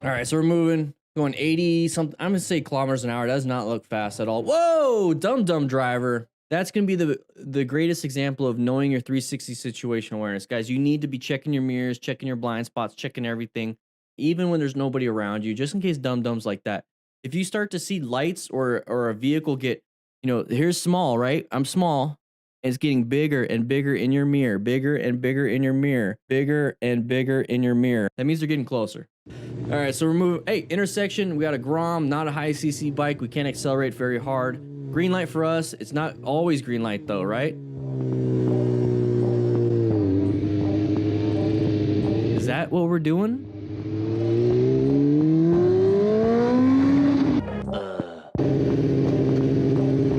All right, so we're moving, going 80 something. I'm gonna say kilometers an hour. Does not look fast at all. Whoa, dumb driver. That's gonna be the greatest example of knowing your 360 situation awareness, guys. You need to be checking your mirrors, checking your blind spots, checking everything, even when there's nobody around you, just in case dum-dums like that. If you start to see lights or a vehicle get, here's small, right? I'm small. It's getting bigger and bigger in your mirror, bigger and bigger in your mirror, bigger and bigger in your mirror. That means they're getting closer. All right, so we're moving. Hey, intersection. We got a Grom, not a high CC bike. We can't accelerate very hard. Green light for us. It's not always green light though, right? Is that what we're doing?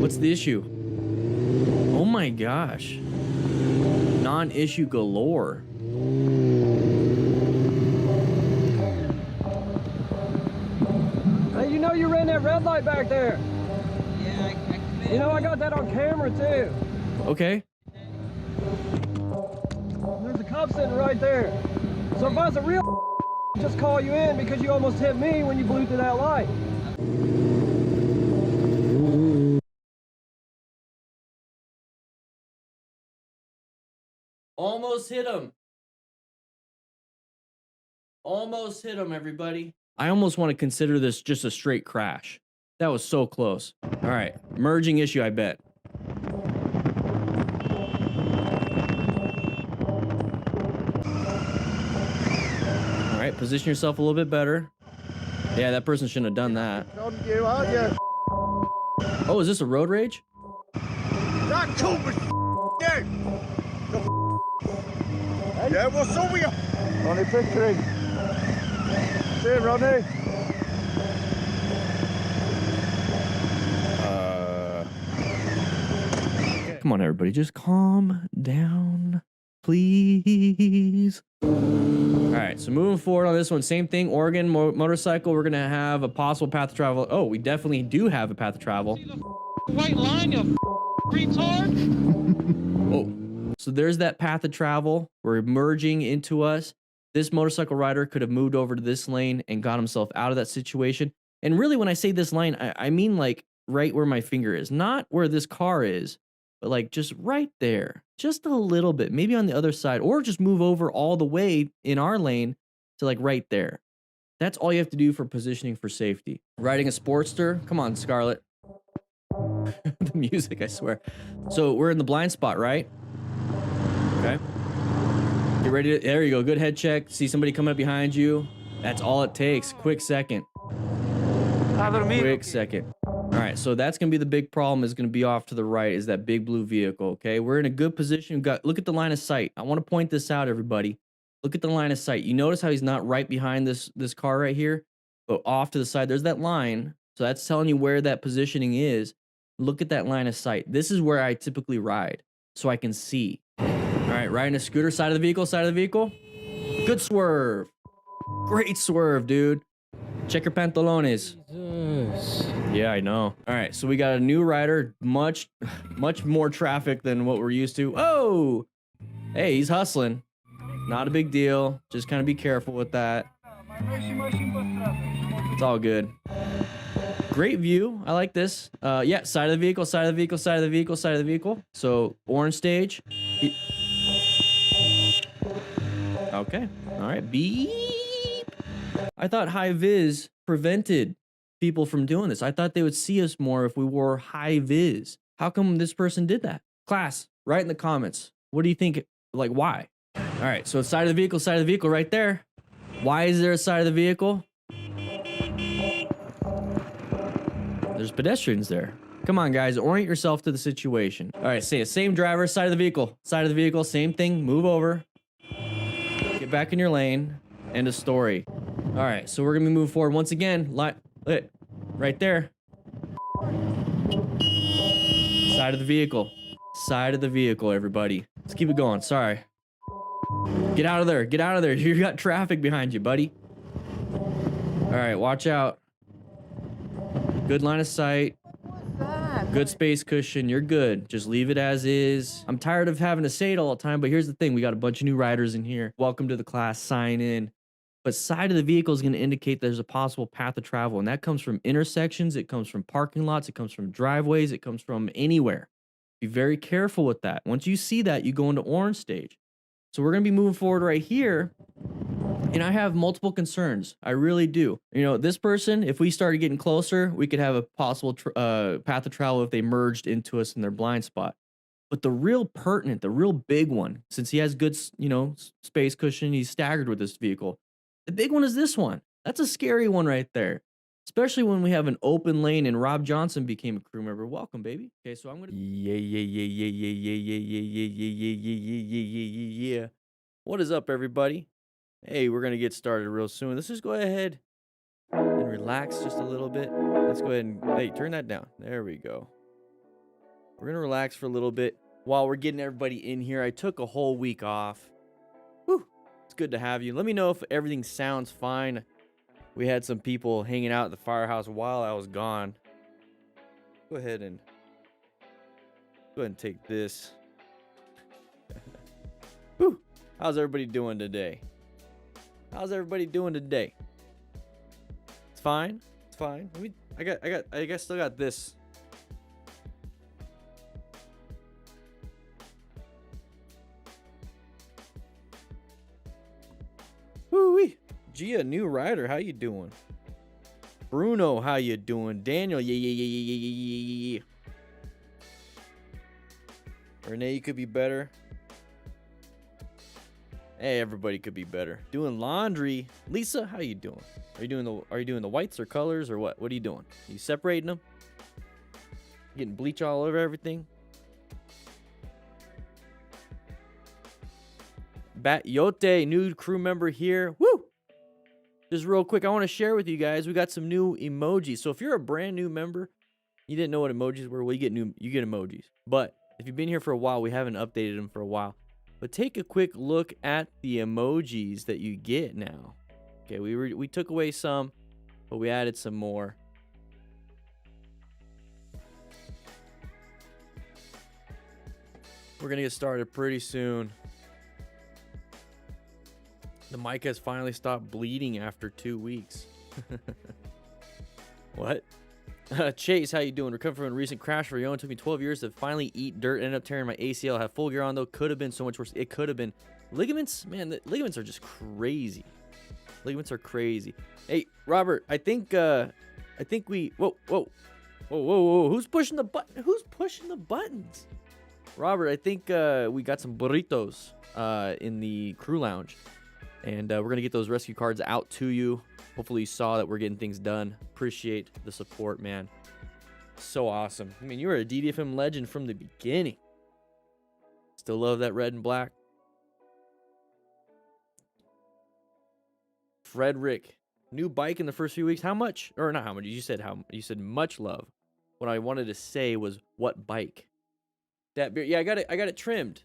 What's the issue? Oh my gosh. Non-issue galore. Hey, you know you ran that red light back there. Yeah, I You know I got that on camera too. Okay. There's a cop sitting right there. So if I was a real just call you in because you almost hit me when you blew through that light. Almost hit him. Almost hit him, everybody. I almost want to consider this just a straight crash. That was so close. All right, merging issue, I bet. All right, position yourself a little bit better. Yeah, that person shouldn't have done that. On you, aren't you? Oh, is this a road rage? That cool was you. Yeah, what's up with you? Ronnie Pickering. See you, Ronnie. Come on, everybody, just calm down, please. All right, so moving forward on this one, same thing. Oregon motorcycle. We're gonna have a possible path of travel. Oh, we definitely do have a path of travel. white line, you retard. Oh, so there's that path of travel. We're merging into us. This motorcycle rider could have moved over to this lane and got himself out of that situation. And really, when I say this lane, I mean like right where my finger is, not where this car is, but like just right there, just a little bit, maybe on the other side, or just move over all the way in our lane to like right there. That's all you have to do for positioning for safety. Riding a Sportster, come on, Scarlett. The music, I swear. So we're in the blind spot, right? Okay. Get ready to, there you go, good head check. See somebody coming up behind you. That's all it takes, quick second. Quick second. All right, so that's gonna be the big problem, is gonna be off to the right, is that big blue vehicle, okay? We're in a good position. Look at the line of sight. I wanna point this out, everybody. Look at the line of sight. You notice how he's not right behind this car right here, but off to the side, there's that line. So that's telling you where that positioning is. Look at that line of sight. This is where I typically ride, so I can see. All right, riding a scooter, side of the vehicle. Good swerve. Great swerve, dude. Check your pantalones. Jesus. Yeah, I know. All right, so we got a new rider, much more traffic than what we're used to. Oh, hey, he's hustling. Not a big deal. Just kind of be careful with that. It's all good. Great view. I like this. Yeah, side of the vehicle. So orange stage. Okay. All right. Beep. I thought high vis prevented people from doing this. I thought they would see us more if we wore high vis. How come this person did that? Class, write in the comments. What do you think? Like, why? All right, so side of the vehicle right there. Why is there a side of the vehicle? There's pedestrians there. Come on, guys, orient yourself to the situation. All right, say it. Same driver, side of the vehicle, same thing. Move over. Get back in your lane. End of story. All right, so we're gonna move forward once again. Right there. Side of the vehicle, everybody. Let's keep it going. Sorry. Get out of there. You got traffic behind you, buddy. All right, watch out. Good line of sight. Good space cushion. You're good. Just leave it as is. I'm tired of having to say it all the time, but here's the thing. We got a bunch of new riders in here. Welcome to the class. Sign in. but side of the vehicle is going to indicate there's a possible path of travel. And that comes from intersections, it comes from parking lots, it comes from driveways, it comes from anywhere. Be very careful with that. Once you see that, you go into orange stage. So we're going to be moving forward right here. And I have multiple concerns. I really do. You know, this person, if we started getting closer, we could have a possible path of travel if they merged into us in their blind spot. But the real pertinent, the real big one, since he has good, space cushion, he's staggered with this vehicle. The big one is this one. That's a scary one right there. Especially when we have an open lane and Rob Johnson became a crew member. Welcome, baby. Okay, so I'm gonna. Yeah, yeah, yeah, yeah, yeah, yeah, yeah, yeah, yeah, yeah, yeah, yeah, yeah, yeah, yeah, yeah. What is up, everybody? Hey, we're gonna get started real soon. Let's just go ahead and relax just a little bit. Let's go ahead and turn that down. There we go. We're gonna relax for a little bit while we're getting everybody in here. I took a whole week off. Whew, it's good to have you. Let me know if everything sounds fine. We had some people hanging out at the firehouse while I was gone. Go ahead and take this. Whew, how's everybody doing today? How's everybody doing today? It's fine. It's fine. I guess still got this. Woo-wee. Gia, new rider, how you doing? Bruno, how you doing? Daniel, yeah. Renee, you could be better. Hey, everybody could be better. Doing laundry. Lisa, how you doing? Are you doing the whites or colors or what? What are you doing? Are you separating them? Getting bleach all over everything? Bat Yote, new crew member here. Woo! Just real quick, I want to share with you guys. We got some new emojis. So if you're a brand new member, you didn't know what emojis were. Well, you get emojis. But if you've been here for a while, we haven't updated them for a while. But take a quick look at the emojis that you get now. Okay, we took away some, but we added some more. We're gonna get started pretty soon. The mic has finally stopped bleeding after 2 weeks. What? Chase, how you doing? Recovering from a recent crash for Yo. It took me 12 years to finally eat dirt. Ended up tearing my ACL. Have full gear on though. Could have been so much worse. It could have been. Ligaments, man. The ligaments are just crazy. Ligaments are crazy. Hey, Robert. I think we. Whoa. Who's pushing the button? Who's pushing the buttons? Robert, I think we got some burritos in the crew lounge. And we're going to get those rescue cards out to you. Hopefully you saw that we're getting things done. Appreciate the support, man. So awesome. I mean, you were a DDFM legend from the beginning. Still love that red and black. Frederick, new bike in the first few weeks. How much? Or not how much. You said much love. What I wanted to say was what bike? That beard. Yeah, I got it trimmed.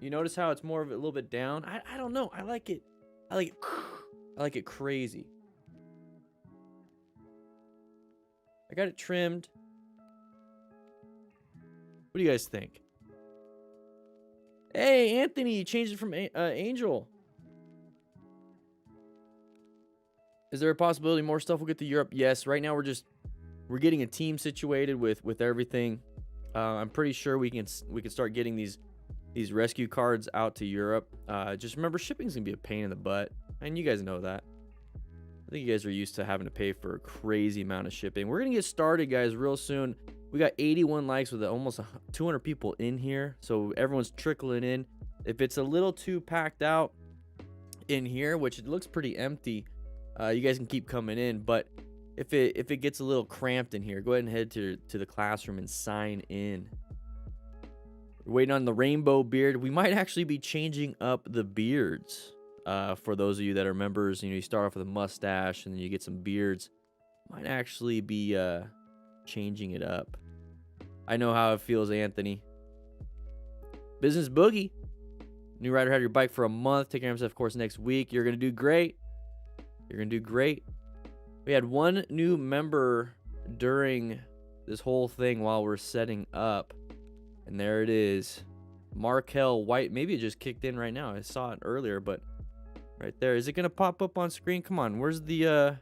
You notice how it's more of a little bit down? I don't know. I like it. I like it crazy. I got it trimmed. What do you guys think? Hey, Anthony, you changed it from Angel. Is there a possibility more stuff will get to Europe? Yes. Right now we're getting a team situated with everything. I'm pretty sure we can start getting these rescue cards out to Europe. Just remember, shipping's gonna be a pain in the butt, and you guys know that. I think you guys are used to having to pay for a crazy amount of shipping. We're gonna get started, guys, real soon. We got 81 likes with almost 200 people in here, so everyone's trickling in. If it's a little too packed out in here, which it looks pretty empty, you guys can keep coming in. But if it gets a little cramped in here, go ahead and head to the classroom and sign in. We're waiting on the rainbow beard. We might actually be changing up the beards for those of you that are members. You know, you start off with a mustache and then you get some beards. Might actually be changing it up. I know how it feels, Anthony. Business Boogie. New rider had your bike for a month. Taking yourself, of course, next week. You're going to do great. You're going to do great. We had one new member during this whole thing while we're setting up. And there it is. Markel White. Maybe it just kicked in right now. I saw it earlier, but Right there. Is it gonna pop up on screen? Come on. Where's the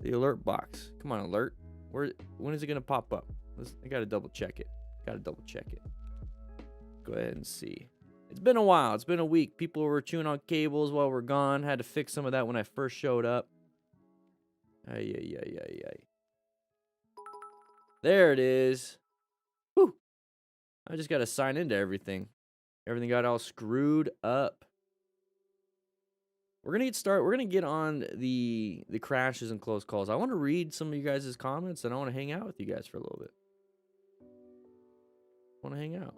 alert box? Come on, alert. When is it gonna pop up? I gotta double check it. Go ahead and see. It's been a while. It's been a week. People were chewing on cables while we're gone. Had to fix some of that when I first showed up. Ay. There it is. Whew. I just gotta sign into everything. Everything got all screwed up. We're gonna get on the crashes and close calls. I want to read some of you guys' comments, and I want to hang out with you guys for a little bit. Want to hang out.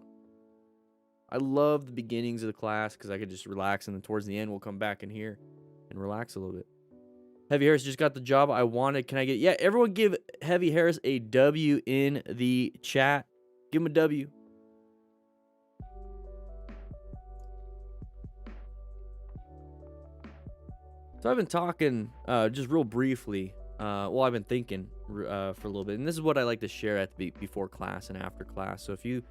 I love the beginnings of the class because I could just relax, and then towards the end we'll come back in here and relax a little bit. Heavy Harris just got the job I wanted. Can I get... Yeah, everyone give Heavy Harris a W in the chat. Give him a W. So I've been talking just real briefly. Well, I've been thinking for a little bit, and this is what I like to share at before class and after class. So if you,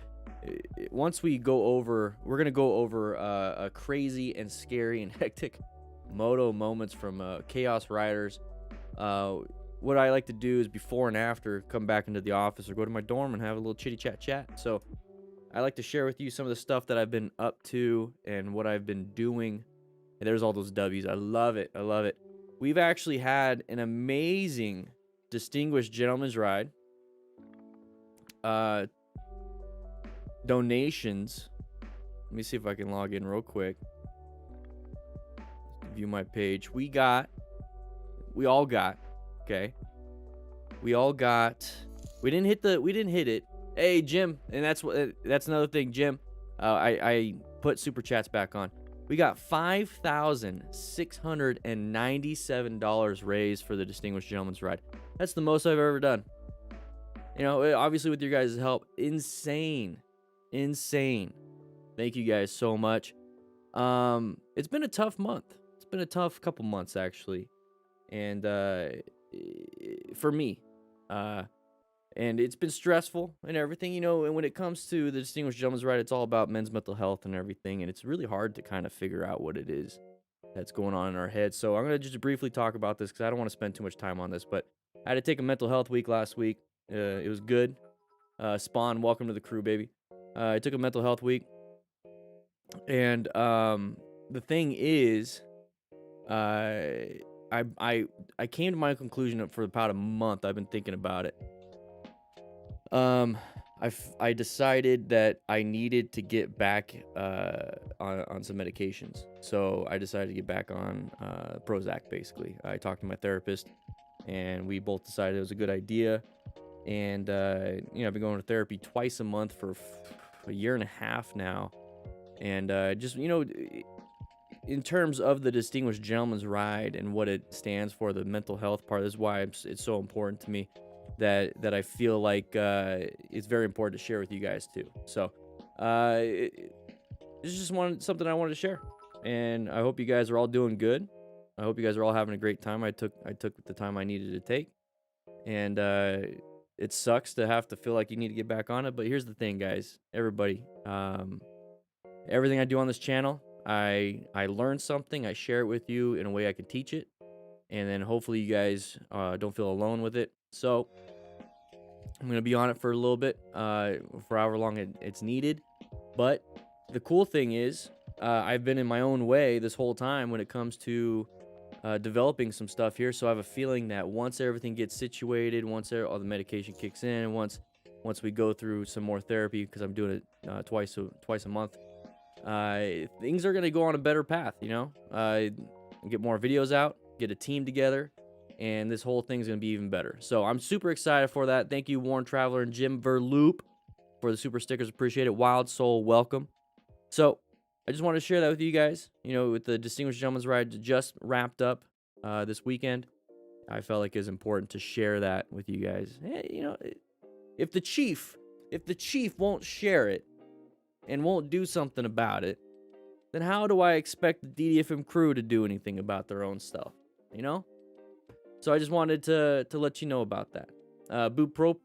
once we go over, we're gonna go over a crazy and scary and hectic moto moments from Kaos riders. What I like to do is before and after come back into the office or go to my dorm and have a little chitty chat. So I like to share with you some of the stuff that I've been up to and what I've been doing. And there's all those W's. I love it. We've actually had an amazing distinguished gentleman's ride. Donations. Let me see if I can log in real quick. View my page. We all got. Okay. We didn't hit it. Hey, Jim. And that's another thing, Jim. I put super chats back on. We got $5,697 raised for the Distinguished Gentleman's Ride. That's the most I've ever done. You know, obviously with your guys' help, insane. Thank you guys so much. It's been a tough month. It's been a tough couple months actually, and for me, and it's been stressful and everything, you know. And when it comes to the Distinguished Gentleman's Ride, it's all about men's mental health and everything. And it's really hard to kind of figure out what it is that's going on in our heads. So I'm going to just briefly talk about this because I don't want to spend too much time on this. But I had to take a mental health week last week. It was good. Spawn, welcome to the crew, baby. I took a mental health week. And the thing is, I came to my conclusion for about a month. I've been thinking about it. I decided that I needed to get back on some medications. So I decided to get back on Prozac, basically. I talked to my therapist, and we both decided it was a good idea. And, you know, I've been going to therapy twice a month for a year and a half now. And just, you know, in terms of the Distinguished Gentleman's Ride and what it stands for, the mental health part, this is why it's so important to me. That I feel like it's very important to share with you guys too. So it's just something I wanted to share, and I hope you guys are all doing good. I hope you guys are all having a great time. I took the time I needed to take, and it sucks to have to feel like you need to get back on it. But here's the thing, guys, everybody, everything I do on this channel, I learn something, I share it with you in a way I can teach it, and then hopefully you guys don't feel alone with it. So I'm going to be on it for a little bit, for however long it's needed. But the cool thing is, I've been in my own way this whole time when it comes to developing some stuff here. So I have a feeling that once everything gets situated, once all the medication kicks in, and once we go through some more therapy, because I'm doing it twice a month, things are going to go on a better path, you know? Get more videos out, get a team together, and this whole thing's going to be even better. So I'm super excited for that. Thank you, Warren Traveler and Jim Verloop, for the super stickers. Appreciate it. Wild Soul, welcome. So I just wanted to share that with you guys. You know, with the Distinguished Gentleman's Ride just wrapped up this weekend, I felt like it was important to share that with you guys. Hey, you know, if the chief won't share it and won't do something about it, then how do I expect the DDFM crew to do anything about their own stuff? You know? So I just wanted to let you know about that. Bupropion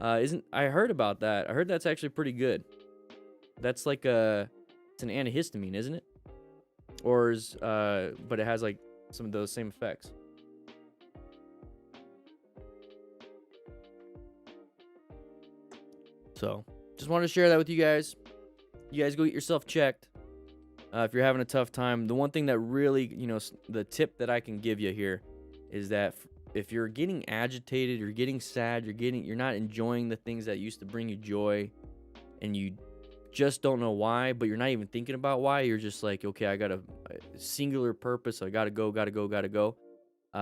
isn't. I heard about that. I heard that's actually pretty good. That's like a an antihistamine, isn't it? Or is but it has like some of those same effects. So just wanted to share that with you guys. You guys go get yourself checked. If you're having a tough time, the one thing that really, you know, the tip that I can give you here is that if you're getting agitated, you're getting sad, you're not enjoying the things that used to bring you joy, and you just don't know why, but you're not even thinking about why. You're just like, okay, I got a singular purpose. I gotta go.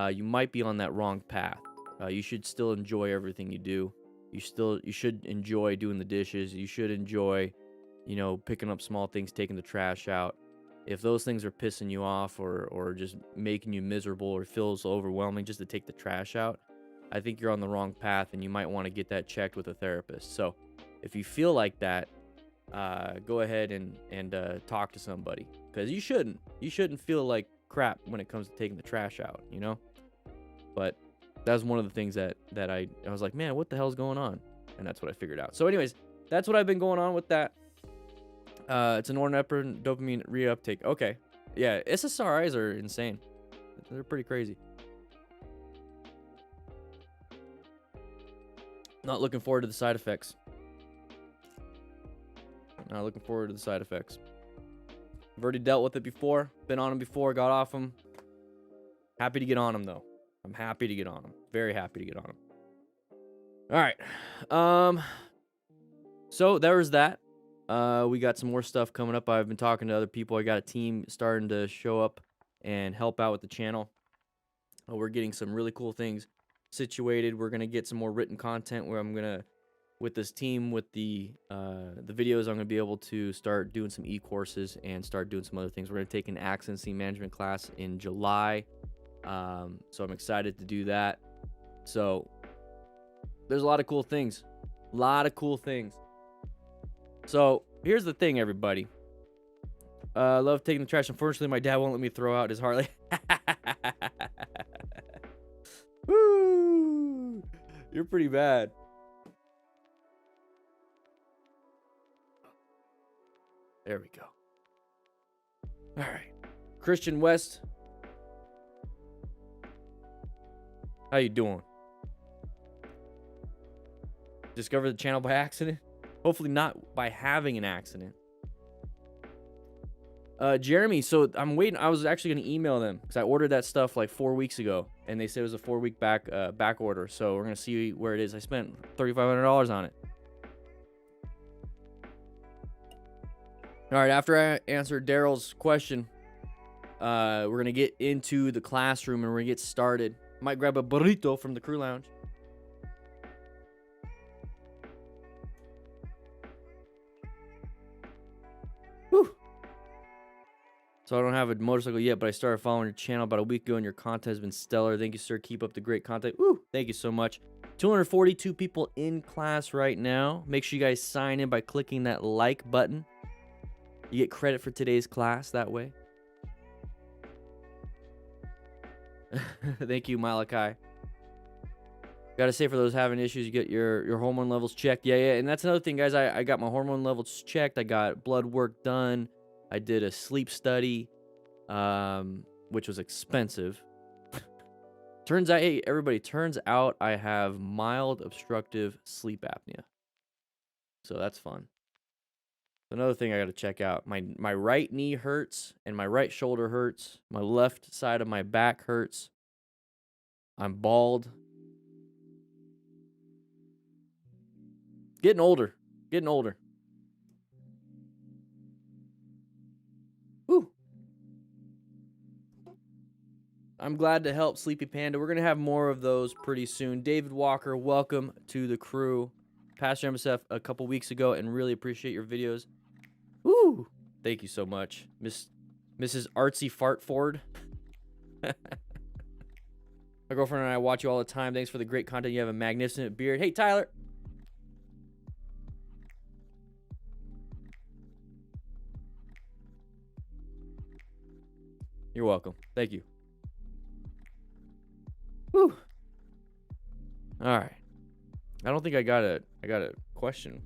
You might be on that wrong path. You should still enjoy everything you do. You should enjoy doing the dishes. You should enjoy, you know, picking up small things, taking the trash out. If those things are pissing you off or just making you miserable or feels overwhelming just to take the trash out, I think you're on the wrong path and you might want to get that checked with a therapist. So if you feel like that, go ahead and talk to somebody, because you shouldn't feel like crap when it comes to taking the trash out, you know. But that was one of the things that I was like, man, what the hell's going on? And that's what I figured out. So anyways, that's what I've been going on with that. It's a norepinephrine dopamine reuptake. Okay, yeah, SSRIs are insane. They're pretty crazy. Not looking forward to the side effects. Not looking forward to the side effects. I've already dealt with it before. Been on them before. Got off them. Happy to get on them though. I'm happy to get on them. Very happy to get on them. All right. So there was that. We got some more stuff coming up. I've been talking to other people. I got a team starting to show up and help out with the channel. We're getting some really cool things situated. We're gonna get some more written content where I'm gonna, with this team, with the videos, I'm gonna be able to start doing some e-courses and start doing some other things. We're gonna take an accident scene management class in July. So I'm excited to do that. So there's a lot of cool things. So here's the thing, everybody. I love taking the trash. Unfortunately, my dad won't let me throw out his Harley. Woo! You're pretty bad. There we go. All right. Christian West. How you doing? Discovered the channel by accident? Hopefully not by having an accident. Jeremy, so I'm waiting. I was actually going to email them because I ordered that stuff like 4 weeks ago, and they said it was a 4-week back order. So we're going to see where it is. I spent $3,500 on it. All right, after I answer Daryl's question, we're going to get into the classroom and we're going to get started. Might grab a burrito from the crew lounge. Whew. So I don't have a motorcycle yet, but I started following your channel about a week ago and your content has been stellar. Thank you, sir. Keep up the great content. Woo! Thank you so much. 242 people in class right now. Make sure you guys sign in by clicking that like button. You get credit for today's class that way. Thank you, Malachi. Gotta say, for those having issues, you get your hormone levels checked. Yeah, and that's another thing, guys. I got my hormone levels checked. I got blood work done. I did a sleep study, which was expensive. Turns out, hey, everybody, turns out I have mild obstructive sleep apnea. So that's fun. Another thing I got to check out. My right knee hurts and my right shoulder hurts. My left side of my back hurts. I'm bald. Getting older. Woo. I'm glad to help Sleepy Panda. We're going to have more of those pretty soon. David Walker, welcome to the crew. Pastor MSF a couple weeks ago and really appreciate your videos. Woo! Thank you so much, Mrs. Artsy Fartford. My girlfriend and I watch you all the time. Thanks for the great content. You have a magnificent beard. Hey, Tyler. You're welcome. Thank you. Woo! All right. I don't think I got a question.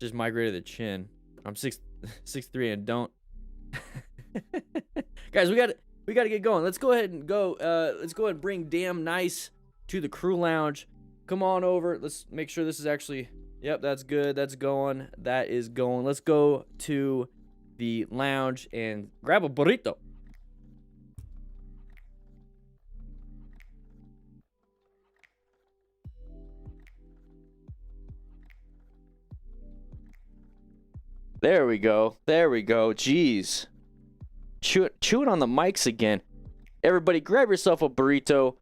Just migrated the chin. I'm 6'3" and don't. Guys, we got to get going. Let's go ahead and go. Let's go ahead and bring Damn Nice to the crew lounge. Come on over. Let's make sure this is actually. Yep, that's good. That's going. That is going. Let's go to the lounge and grab a burrito. There we go. There we go. Jeez. Chewing on the mics again. Everybody grab yourself a burrito.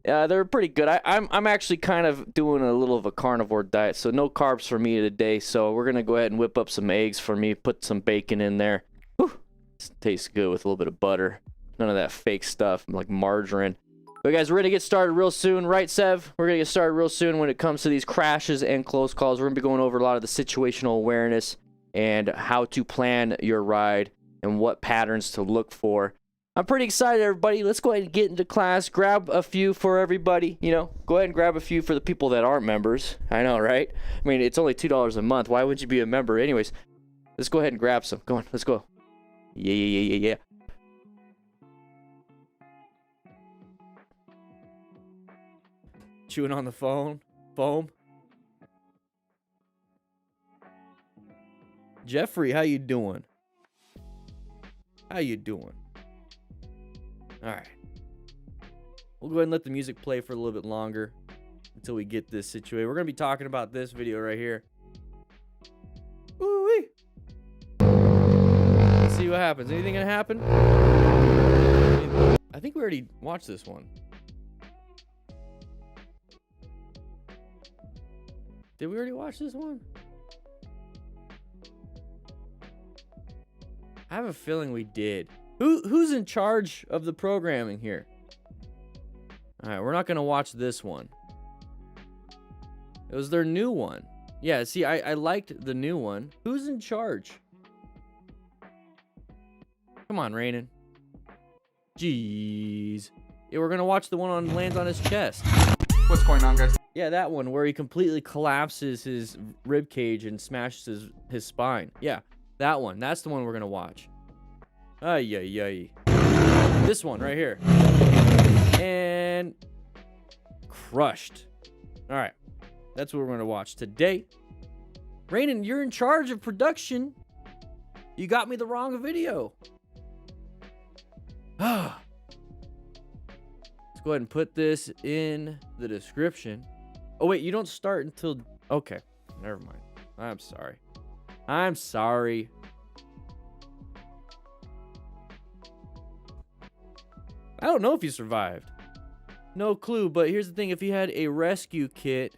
They're pretty good. I'm actually kind of doing a little of a carnivore diet, so no carbs for me today. So we're going to go ahead and whip up some eggs for me, put some bacon in there. Whew. This tastes good with a little bit of butter. None of that fake stuff like margarine. But guys, we're going to get started real soon, right, Sev? We're going to get started real soon when it comes to these crashes and close calls. We're going to be going over a lot of the situational awareness and how to plan your ride and what patterns to look for. I'm pretty excited, everybody. Let's go ahead and get into class. Grab a few for everybody. You know, go ahead and grab a few for the people that aren't members. I know, right? I mean, it's only $2 a month. Why would you be a member? Anyways, let's go ahead and grab some. Go on, let's go. Yeah. Chewing on the foam. Jeffrey, how you doing? All right. We'll go ahead and let the music play for a little bit longer until we get this situated. We're going to be talking about this video right here. Woo-wee. Let's see what happens. Anything going to happen? I think we already watched this one. Did we already watch this one? I have a feeling we did. Who's in charge of the programming here? All right, we're not going to watch this one. It was their new one. Yeah, see, I liked the new one. Who's in charge? Come on, Rainin. Jeez. Yeah, we're going to watch the one on lands on his chest. What's going on, guys? Yeah, that one where he completely collapses his rib cage and smashes his spine. Yeah. That one. That's the one we're going to watch. Ay. This one right here. And crushed. All right. That's what we're going to watch today. Rainin, you're in charge of production. You got me the wrong video. Let's go ahead and put this in the description. Oh, wait. You don't start until... Okay. Never mind. I'm sorry. I don't know if he survived. No clue, but here's the thing. If he had a rescue kit,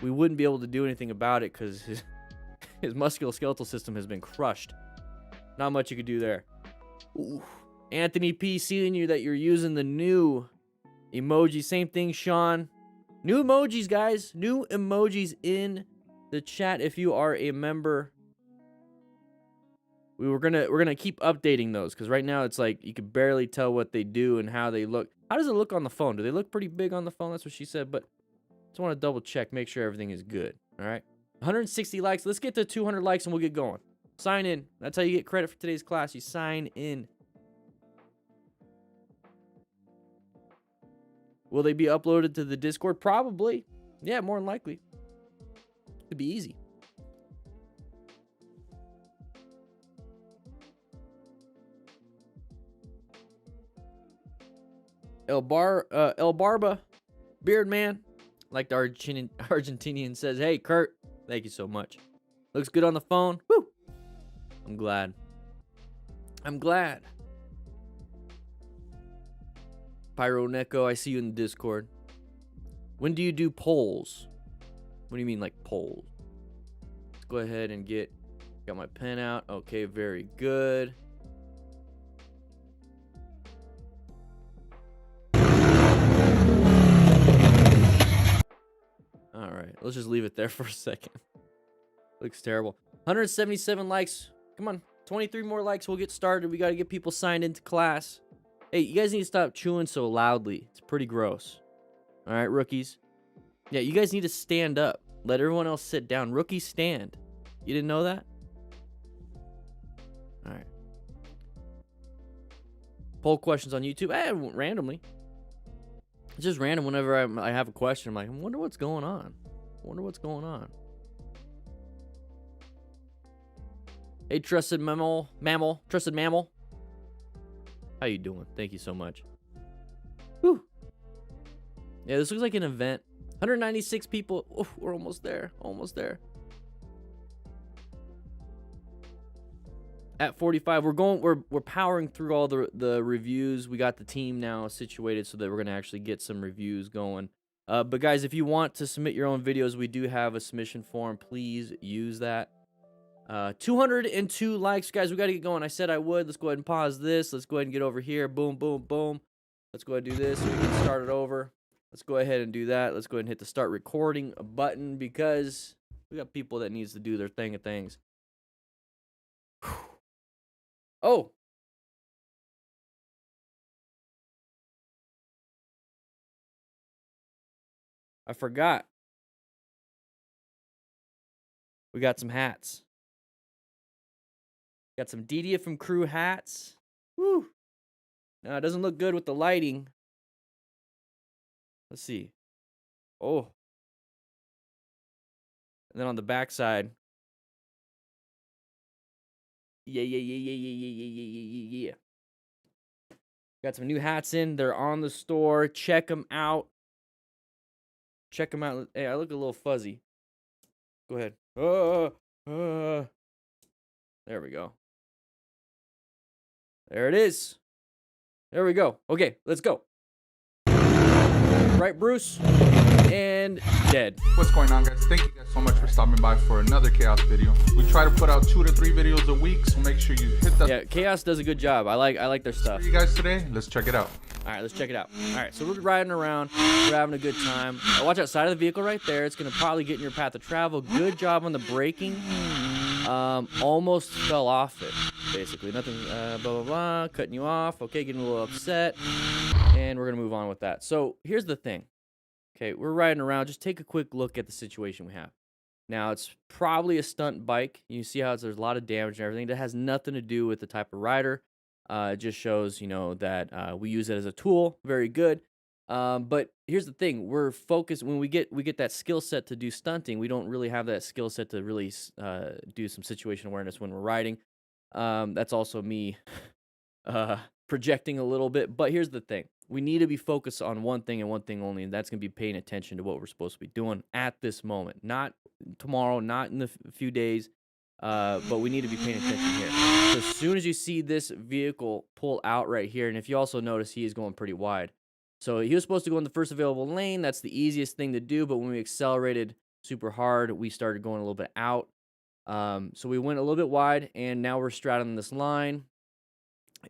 we wouldn't be able to do anything about it because his musculoskeletal system has been crushed. Not much you could do there. Ooh. Anthony P, seeing you that you're using the new emoji. Same thing, Sean. New emojis, guys. New emojis in the chat if you are a member. We're gonna keep updating those because right now it's like you can barely tell what they do and how they look. How does it look on the phone? Do they look pretty big on the phone? That's what she said, but just want to double check, make sure everything is good. All right, 160 likes. Let's get to 200 likes and we'll get going. Sign in. That's how you get credit for today's class. You sign in. Will they be uploaded to the Discord? Probably. Yeah, more than likely. It'd be easy. El Barba, Beard Man, like the Argentinian says, hey, Kurt, thank you so much. Looks good on the phone. Woo! I'm glad. Pyro Neko, I see you in the Discord. When do you do polls? What do you mean, like polls? Let's go ahead and got my pen out. Okay, very good. All right, let's just leave it there for a second. Looks terrible. 177 likes. Come on, 23 more likes. We'll get started. We got to get people signed into class. Hey, you guys need to stop chewing so loudly. It's pretty gross. All right, rookies. Yeah, you guys need to stand up. Let everyone else sit down. Rookies stand. You didn't know that? Poll questions on YouTube. Randomly. It's just random whenever I have a question. I'm like, I wonder what's going on. Hey, trusted mammal. How you doing? Thank you so much. Whew. Yeah, this looks like an event. 196 people. Oof, we're almost there. At 45, we're powering through all the reviews. We got the team now situated so that we're gonna actually get some reviews going. But guys, if you want to submit your own videos, we do have a submission form. Please use that. 202 likes, guys. We got to get going. I said I would. Let's go ahead and pause this. Let's go ahead and get over here. Boom, boom, boom. Let's go ahead and do this so we can start it over. Let's go ahead and do that. Let's go ahead and hit the start recording button because we got people that needs to do their thing of things. Oh. I forgot. We got some hats. Got some DD from Crew hats. Woo. Now, it doesn't look good with the lighting. Let's see. Oh. And then on the back side. Yeah. Got some new hats in. They're on the store. Check them out. Hey, I look a little fuzzy. Go ahead. There we go. There it is. There we go. Okay, let's go. Right, Bruce? And dead. What's going on, guys? Thank you guys so much for stopping by for another Kaos video. We try to put out 2 to 3 videos a week, so make sure you hit that. Yeah, Kaos does a good job. I like their stuff. For you guys today, let's check it out. All right, let's check it out. All right, so we're riding around. We're having a good time. Watch outside of the vehicle right there. It's going to probably get in your path of travel. Good job on the braking. Almost fell off it, basically. Nothing, blah, blah, blah. Cutting you off. Okay, getting a little upset. And we're going to move on with that. So here's the thing. Okay, we're riding around. Just take a quick look at the situation we have. Now, it's probably a stunt bike. You see how there's a lot of damage and everything. That has nothing to do with the type of rider. It just shows, that we use it as a tool. Very good. But here's the thing. We're focused. When we get that skill set to do stunting, we don't really have that skill set to really do some situation awareness when we're riding. That's also me projecting a little bit. But here's the thing. We need to be focused on one thing and one thing only, and that's going to be paying attention to what we're supposed to be doing at this moment. Not tomorrow, not in a few days, but we need to be paying attention here. So as soon as you see this vehicle pull out right here, and if you also notice, he is going pretty wide. So he was supposed to go in the first available lane. That's the easiest thing to do, but when we accelerated super hard, we started going a little bit out. So we went a little bit wide, and now we're straddling this line.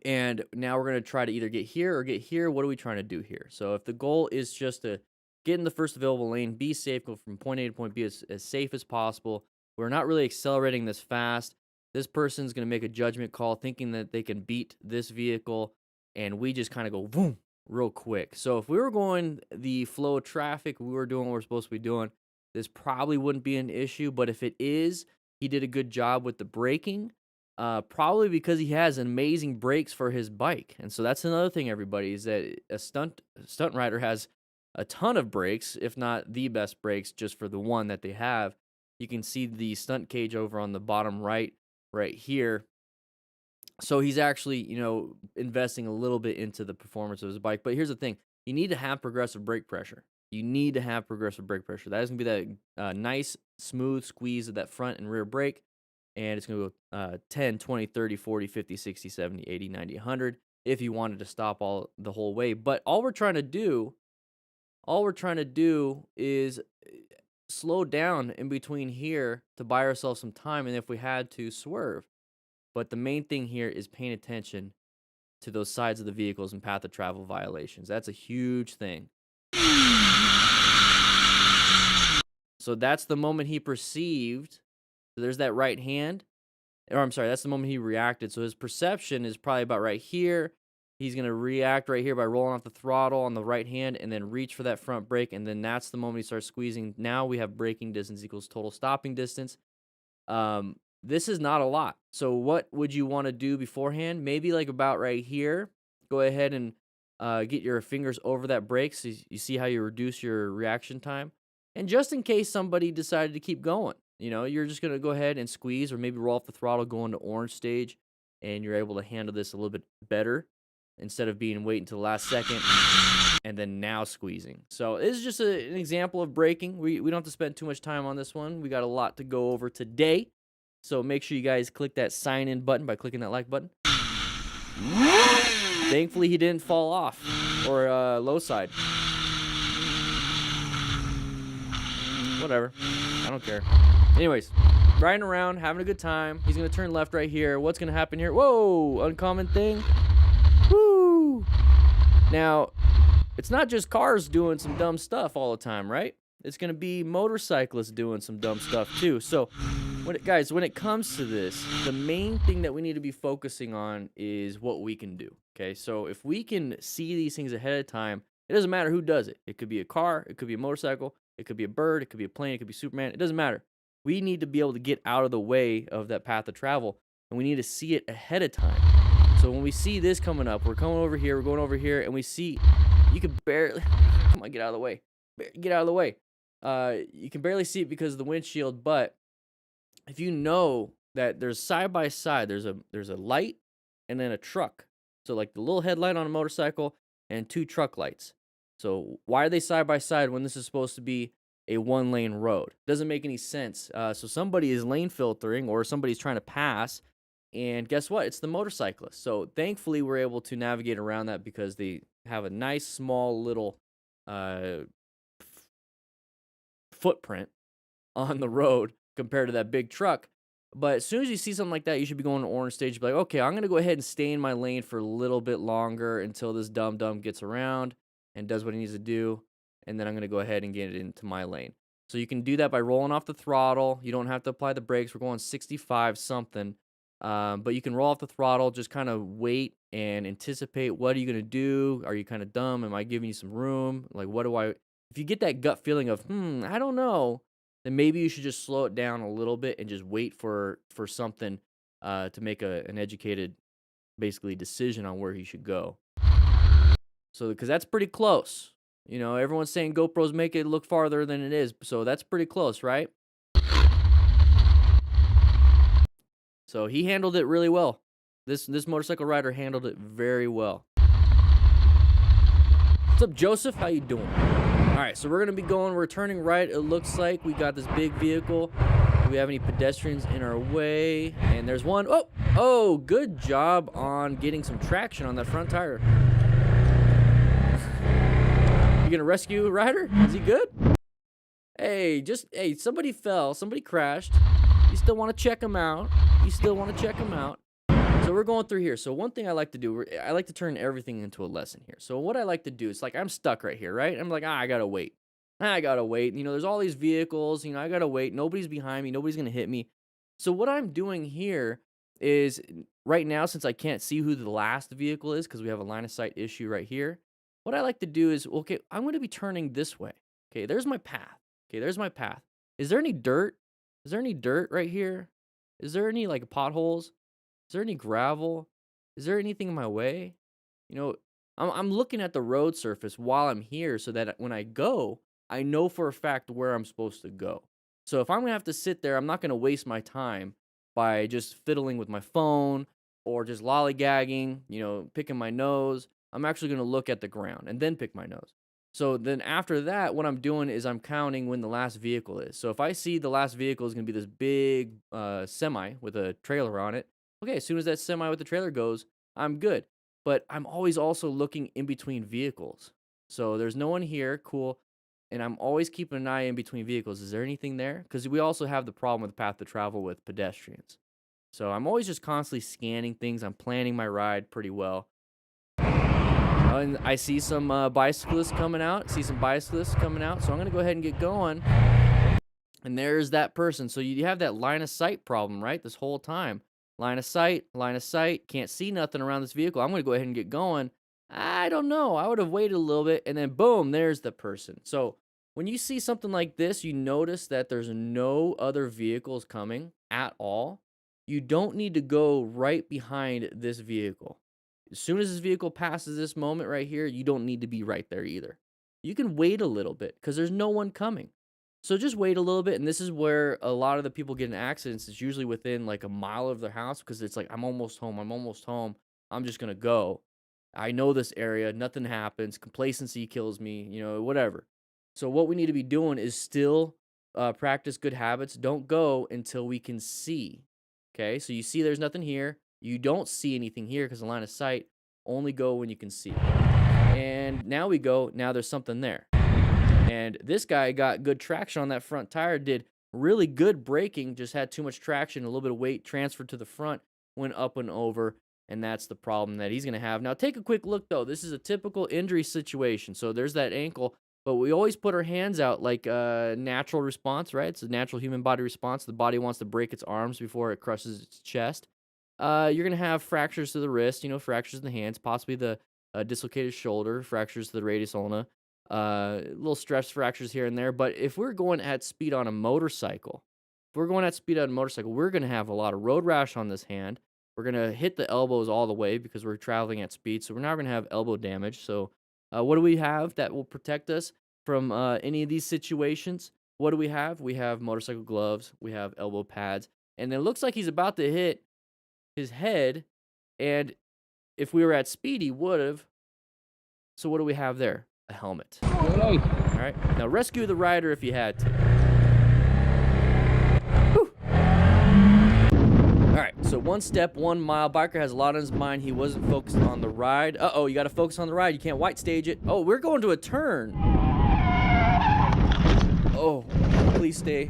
And now we're going to try to either get here or get here. What are we trying to do here? So if the goal is just to get in the first available lane, be safe, go from point A to point B as safe as possible. We're not really accelerating this fast. This person's going to make a judgment call thinking that they can beat this vehicle, and we just kind of go boom real quick. So if we were going the flow of traffic, we were doing what we're supposed to be doing, this probably wouldn't be an issue. But if it is, he did a good job with the braking. Probably because he has amazing brakes for his bike. And so that's another thing, everybody, is that a stunt rider has a ton of brakes, if not the best brakes, just for the one that they have. You can see the stunt cage over on the bottom right here. So he's actually, investing a little bit into the performance of his bike. But here's the thing. You need to have progressive brake pressure. That is going to be that nice, smooth squeeze of that front and rear brake. And it's going to go 10, 20, 30, 40, 50, 60, 70, 80, 90, 100 if you wanted to stop the whole way. But all we're trying to do is slow down in between here to buy ourselves some time, and if we had to, swerve. But the main thing here is paying attention to those sides of the vehicles and path of travel violations. That's a huge thing. So that's the moment he perceived. So there's that right hand. That's the moment he reacted. So his perception is probably about right here. He's going to react right here by rolling off the throttle on the right hand and then reach for that front brake. And then that's the moment he starts squeezing. Now we have braking distance equals total stopping distance. This is not a lot. So what would you want to do beforehand? Maybe like about right here. go ahead and get your fingers over that brake so you see how you reduce your reaction time. And just in case somebody decided to keep going, you're just going to go ahead and squeeze or maybe roll off the throttle, go into orange stage, and you're able to handle this a little bit better instead of being waiting until the last second and then now squeezing. So this is just an example of braking. We don't have to spend too much time on this one. We got a lot to go over today. So make sure you guys click that sign in button by clicking that like button. Thankfully, he didn't fall off or low side. Whatever. I don't care. Anyways, riding around, having a good time. He's going to turn left right here. What's going to happen here? Whoa, uncommon thing. Woo. Now, it's not just cars doing some dumb stuff all the time, right? It's going to be motorcyclists doing some dumb stuff too. So, when it comes to this, the main thing that we need to be focusing on is what we can do. Okay, so if we can see these things ahead of time, it doesn't matter who does it. It could be a car, it could be a motorcycle, it could be a bird, it could be a plane, it could be Superman. It doesn't matter. We need to be able to get out of the way of that path of travel, and we need to see it ahead of time. So when we see this coming up, we're coming over here, we're going over here, and we see, you can barely, come on, get out of the way. Get out of the way. You can barely see it because of the windshield, but if you know that there's side by side, there's a light and then a truck. So like the little headlight on a motorcycle and 2 truck lights. So why are they side by side when this is supposed to be a 1-lane road? Doesn't make any sense. So somebody is lane filtering or somebody's trying to pass, and guess what? It's the motorcyclist. So thankfully we're able to navigate around that because they have a nice small little footprint on the road compared to that big truck. But as soon as you see something like that, you should be going to orange stage. Be like, okay, I'm going to go ahead and stay in my lane for a little bit longer until this dum-dum gets around and does what he needs to do. And then I'm going to go ahead and get it into my lane. So you can do that by rolling off the throttle. You don't have to apply the brakes. We're going 65 something. But you can roll off the throttle, just kind of wait and anticipate. What are you going to do? Are you kind of dumb? Am I giving you some room? Like, if you get that gut feeling of, I don't know, then maybe you should just slow it down a little bit and just wait for something to make an educated, basically, decision on where he should go. So, because that's pretty close. Everyone's saying GoPros make it look farther than it is. So that's pretty close, right? So he handled it really well. This motorcycle rider handled it very well. What's up, Joseph? How you doing? All right, so we're going to be we're turning right. It looks like we got this big vehicle. Do we have any pedestrians in our way? And there's one. Oh, good job on getting some traction on that front tire. You going to rescue a rider? Is he good? Hey, somebody fell. Somebody crashed. You still want to check him out. So we're going through here. So one thing I like to do, I like to turn everything into a lesson here. So what I like to do is, like, I'm stuck right here, right? I'm like, I gotta wait. There's all these vehicles. I gotta wait. Nobody's behind me. Nobody's gonna hit me. So what I'm doing here is, right now, since I can't see who the last vehicle is because we have a line of sight issue right here, what I like to do is, okay, I'm going to be turning this way. Okay, there's my path. Is there any dirt? Is there any dirt right here? Is there any, like, potholes? Is there any gravel? Is there anything in my way? I'm looking at the road surface while I'm here so that when I go, I know for a fact where I'm supposed to go. So if I'm going to have to sit there, I'm not going to waste my time by just fiddling with my phone or just lollygagging, picking my nose. I'm actually going to look at the ground and then pick my nose. So then after that, what I'm doing is I'm counting when the last vehicle is. So if I see the last vehicle is going to be this big semi with a trailer on it, okay, as soon as that semi with the trailer goes, I'm good. But I'm always also looking in between vehicles. So there's no one here, cool. And I'm always keeping an eye in between vehicles. Is there anything there? Because we also have the problem with the path to travel with pedestrians. So I'm always just constantly scanning things. I'm planning my ride pretty well. And I see some bicyclists coming out. So I'm going to go ahead and get going. And there's that person. So you have that line of sight problem, right? This whole time. Line of sight. Can't see nothing around this vehicle. I'm going to go ahead and get going. I don't know. I would have waited a little bit. And then boom, there's the person. So when you see something like this, you notice that there's no other vehicles coming at all. You don't need to go right behind this vehicle. As soon as this vehicle passes this moment right here, you don't need to be right there either. You can wait a little bit because there's no one coming. So just wait a little bit. And this is where a lot of the people get in accidents. It's usually within like a mile of their house because it's like, I'm almost home. I'm almost home. I'm just going to go. I know this area. Nothing happens. Complacency kills me, whatever. So what we need to be doing is still practice good habits. Don't go until we can see. Okay. So you see there's nothing here. You don't see anything here because the line of sight. Only go when you can see. And now we go. Now there's something there. And this guy got good traction on that front tire, did really good braking, just had too much traction, a little bit of weight transferred to the front, went up and over, and that's the problem that he's going to have. Now, take a quick look, though. This is a typical injury situation. So there's that ankle, but we always put our hands out like a natural response, right? It's a natural human body response. The body wants to break its arms before it crushes its chest. You're going to have fractures to the wrist, fractures in the hands, possibly the dislocated shoulder, fractures to the radius ulna. Little stress fractures here and there. But if we're going at speed on a motorcycle, we're going to have a lot of road rash on this hand. We're going to hit the elbows all the way because we're traveling at speed. So we're not going to have elbow damage. So what do we have that will protect us from any of these situations? What do we have? We have motorcycle gloves. We have elbow pads. And it looks like he's about to hit his head. And if we were at speed, he would have. So what do we have there? A helmet. All right. Now rescue the rider if you had to. Whew. All right. So 1 step, 1 mile. Biker has a lot on his mind. He wasn't focused on the ride. Uh-oh, you got to focus on the ride. You can't white stage it. Oh, we're going to a turn. Oh, please stay.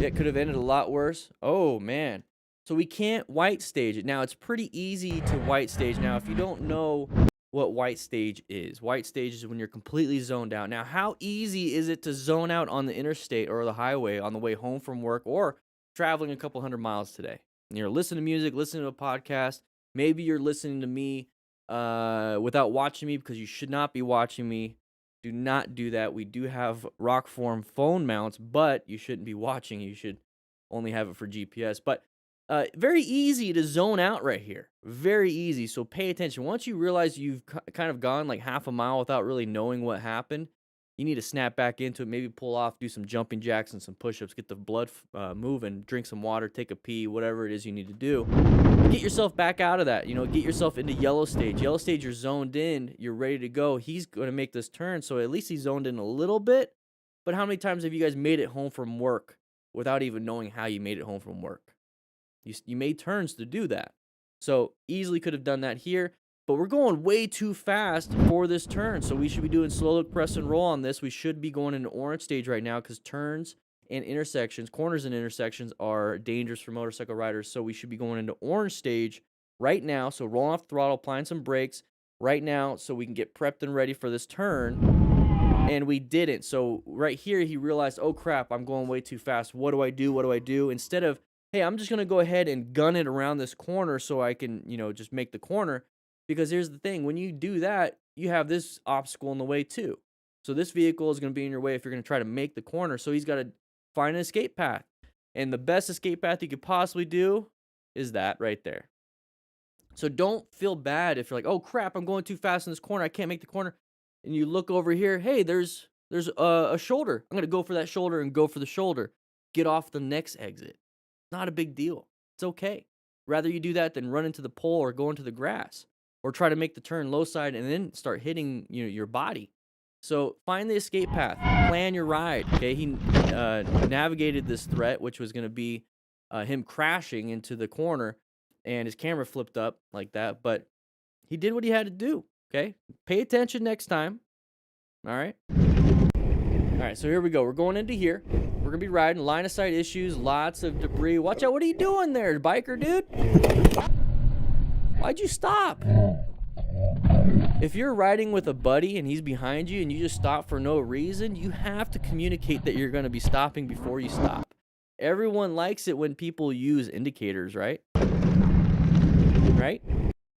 It could have ended a lot worse. Oh, man. So we can't white stage it. Now, it's pretty easy to white stage. Now, if you don't know what white stage is when you're completely zoned out. Now, how easy is it to zone out on the interstate or the highway on the way home from work or traveling a couple hundred miles today? And you're listening to music, listening to a podcast. Maybe you're listening to me without watching me because you should not be watching me. Do not do that. We do have rock form phone mounts, but you shouldn't be watching. You should only have it for GPS. But very easy to zone out right here. Very easy. So pay attention. Once you realize you've kind of gone like half a mile without really knowing what happened, you need to snap back into it. Maybe pull off, do some jumping jacks and some push-ups, get the blood moving, drink some water, take a pee, whatever it is you need to do. Get yourself back out of that. Get yourself into yellow stage. Yellow stage, you're zoned in. You're ready to go. He's going to make this turn, so at least he's zoned in a little bit. But how many times have you guys made it home from work without even knowing how you made it home from work? You made turns to do that. So easily could have done that here, but we're going way too fast for this turn. So we should be doing slow look, press, and roll on this. We should be going into orange stage right now because turns and intersections, corners and intersections are dangerous for motorcycle riders. So we should be going into orange stage right now. So rolling off throttle, applying some brakes right now so we can get prepped and ready for this turn. And we didn't. So right here, he realized, oh crap, I'm going way too fast. What do I do? What do I do? Instead of, hey, I'm just going to go ahead and gun it around this corner so I can, just make the corner. Because here's the thing. When you do that, you have this obstacle in the way too. So this vehicle is going to be in your way if you're going to try to make the corner. So he's got to find an escape path. And the best escape path you could possibly do is that right there. So don't feel bad if you're like, oh crap, I'm going too fast in this corner. I can't make the corner. And you look over here. Hey, there's a shoulder. I'm going to go for that shoulder and go for the shoulder. Get off the next exit. Not a big deal. It's okay. Rather you do that than run into the pole or go into the grass or try to make the turn low side and then start hitting your body. So find the escape path. Plan your ride. Okay, he navigated this threat, which was going to be him crashing into the corner, and his camera flipped up like that. But he did what he had to do. Okay, pay attention next time. All right. All right, so here we go. We're going into here. We're going to be riding. Line of sight issues, lots of debris. Watch out. What are you doing there, biker dude? Why'd you stop? If you're riding with a buddy and he's behind you and you just stop for no reason, you have to communicate that you're going to be stopping before you stop. Everyone likes it when people use indicators, right? Right?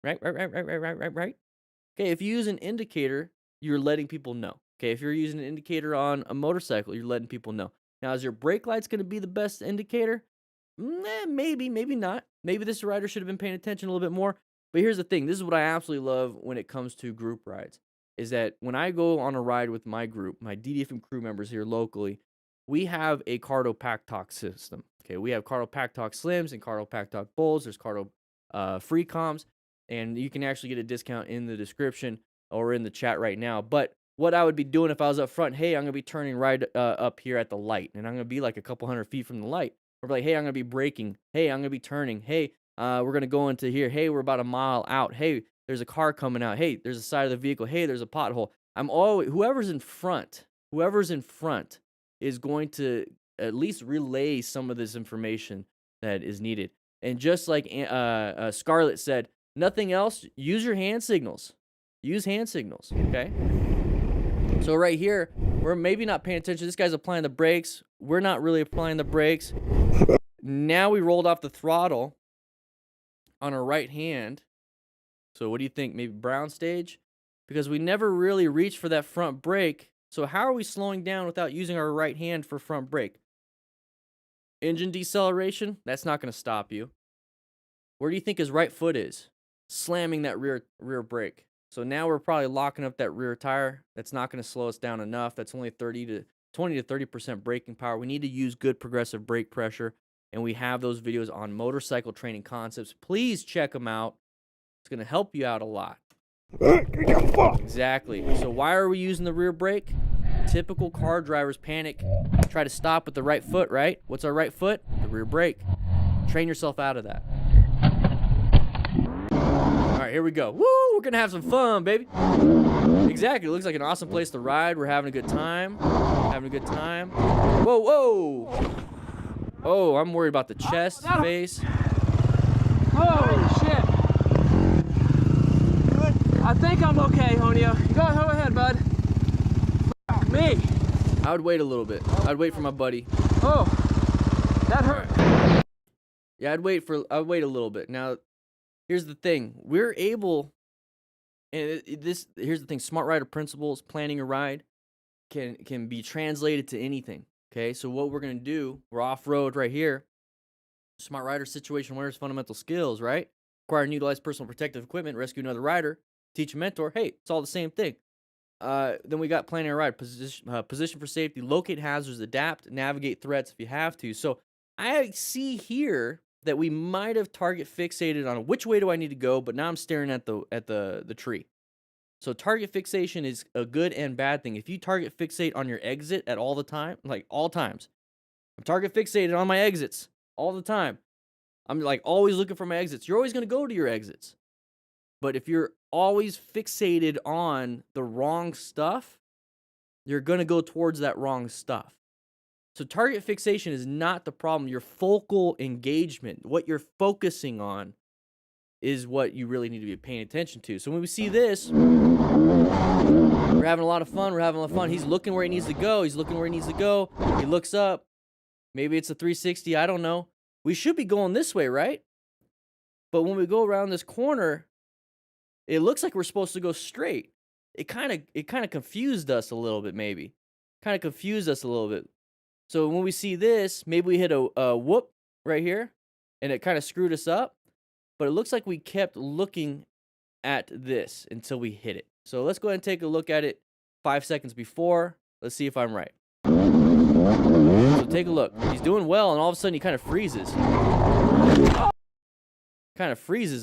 Right. Okay, if you use an indicator, you're letting people know. Okay, if you're using an indicator on a motorcycle, you're letting people know. Now, is your brake light's going to be the best indicator? Maybe, maybe not. Maybe this rider should have been paying attention a little bit more. But here's the thing. This is what I absolutely love when it comes to group rides, is that when I go on a ride with my group, my DDFM crew members here locally, we have a Cardo Pack Talk system. Okay, we have Cardo Pack Talk Slims and Cardo Pack Talk Bulls. There's Cardo Free Comms, and you can actually get a discount in the description or in the chat right now. But what I would be doing if I was up front, hey, I'm going to be turning right up here at the light, and I'm going to be like a couple hundred feet from the light. Or like, hey, I'm going to be braking. Hey, I'm going to be turning. Hey, we're going to go into here. Hey, we're about a mile out. Hey, there's a car coming out. Hey, there's a side of the vehicle. Hey, there's a pothole. I'm always, whoever's in front is going to at least relay some of this information that is needed. And just like Scarlett said, nothing else, use your hand signals. Use hand signals, okay? So right here, we're maybe not paying attention. This guy's applying the brakes. We're not really applying the brakes. Now we rolled off the throttle on our right hand. So what do you think? Maybe brown stage? Because we never really reached for that front brake. So how are we slowing down without using our right hand for front brake? Engine deceleration? That's not going to stop you. Where do you think his right foot is? Slamming that rear brake. So now we're probably locking up that rear tire. That's not going to slow us down enough. That's only 20 to 30% braking power. We need to use good progressive brake pressure, and we have those videos on Motorcycle Training Concepts. Please check them out. It's going to help you out a lot. Exactly. So why are we using the rear brake? Typical car drivers panic. Try to stop with the right foot, right? What's our right foot? The rear brake. Train yourself out of that. All right, here we go. Woo! We're going to have some fun, baby. Exactly. It looks like an awesome place to ride. We're having a good time. Having a good time. Whoa, whoa. Oh, I'm worried about the chest, face. Holy shit. I think I'm okay, Honio. Go ahead, bud. Me. I would wait a little bit. I'd wait for my buddy. Oh, that hurt. Right. Yeah, I'd wait a little bit. Now, here's the thing. We're able, and here's the thing. Smart rider principles, planning a ride, can be translated to anything. Okay, so what we're gonna do, we're off road right here. Smart rider situation awareness, fundamental skills, right? Acquire and utilize personal protective equipment, rescue another rider, teach a mentor. Hey, it's all the same thing. Then we got planning a ride, position for safety, locate hazards, adapt, navigate threats if you have to. So I see here that we might have target fixated on which way do I need to go, but now I'm staring at the tree. So target fixation is a good and bad thing. If you target fixate on your exit at all the time, like all times, I'm target fixated on my exits all the time. I'm like always looking for my exits. You're always going to go to your exits. But if you're always fixated on the wrong stuff, you're going to go towards that wrong stuff. So target fixation is not the problem. Your focal engagement, what you're focusing on, is what you really need to be paying attention to. So when we see this, we're having a lot of fun. He's looking where he needs to go. He looks up. Maybe it's a 360. I don't know. We should be going this way, right? But when we go around this corner, it looks like we're supposed to go straight. It kind of confused us a little bit, maybe. So when we see this, maybe we hit a whoop right here, and it kind of screwed us up. But it looks like we kept looking at this until we hit it. So let's go ahead and take a look at it 5 seconds before. Let's see if I'm right. So take a look. He's doing well, and all of a sudden he kind of freezes.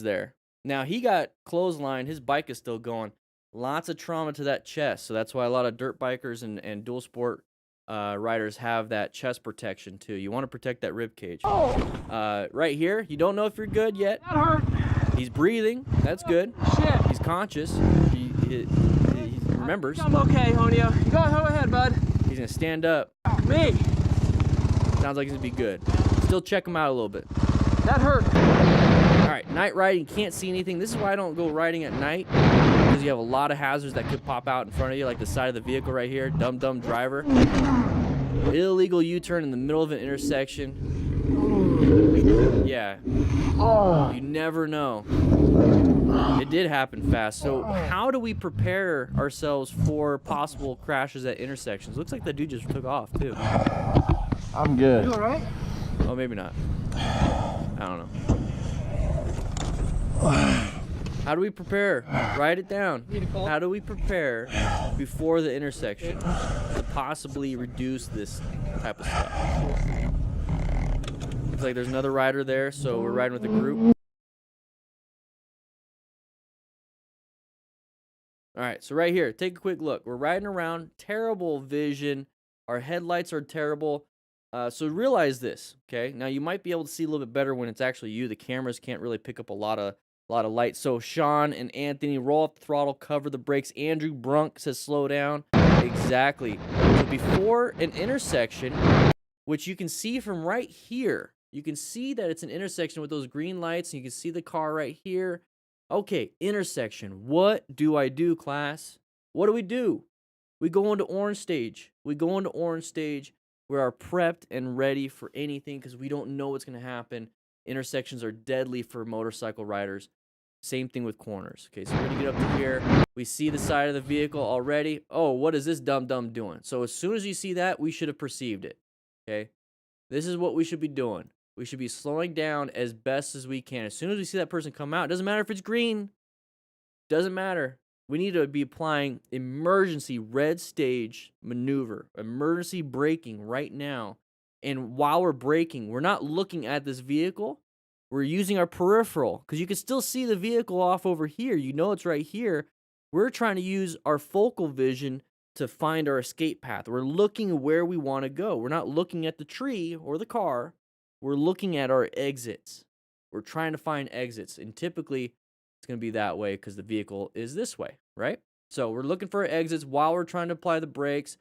There. Now, he got clotheslined. His bike is still going. Lots of trauma to that chest. So that's why a lot of dirt bikers and dual sport riders have that chest protection, too. You want to protect that rib cage. Right here, you don't know if you're good yet. That hurt. He's breathing. That's good. Shit. He's conscious. He remembers. I'm okay, Honio. Go ahead, bud. He's going to stand up. Me. Sounds like he's going to be good. Still check him out a little bit. That hurt. All right, night riding, can't see anything. This is why I don't go riding at night, because you have a lot of hazards that could pop out in front of you, like the side of the vehicle right here. Dumb driver. Illegal U-turn in the middle of an intersection. Yeah. You never know. It did happen fast. So how do we prepare ourselves for possible crashes at intersections? Looks like that dude just took off, too. I'm good. You all right? Oh, maybe not. I don't know. How do we prepare? Write it down. How do we prepare before the intersection to possibly reduce this type of stuff? Looks like there's another rider there, so we're riding with a group. All right, so right here, take a quick look. We're riding around, terrible vision. Our headlights are terrible. So realize this, okay? Now you might be able to see a little bit better when it's actually you. The cameras can't really pick up a lot of light. So Sean and Anthony, roll off the throttle, cover the brakes. Andrew Brunk says slow down. Exactly. So before an intersection, which you can see from right here, you can see that it's an intersection with those green lights, and you can see the car right here. Okay, intersection. What do I do, class? What do? We go into orange stage. We are prepped and ready for anything because we don't know what's going to happen. Intersections are deadly for motorcycle riders. Same thing with corners. Okay, so we're going to get up to here. We see the side of the vehicle already. Oh, what is this dum-dum doing? So as soon as you see that, we should have perceived it. Okay, this is what we should be doing. We should be slowing down as best as we can. As soon as we see that person come out, it doesn't matter if it's green. Doesn't matter. We need to be applying emergency red stage maneuver, emergency braking right now. And while we're braking, we're not looking at this vehicle. We're using our peripheral because you can still see the vehicle off over here. You know it's right here. We're trying to use our focal vision to find our escape path. We're looking where we want to go. We're not looking at the tree or the car. We're looking at our exits. We're trying to find exits. And typically, it's going to be that way because the vehicle is this way, right? So we're looking for exits while we're trying to apply the brakes,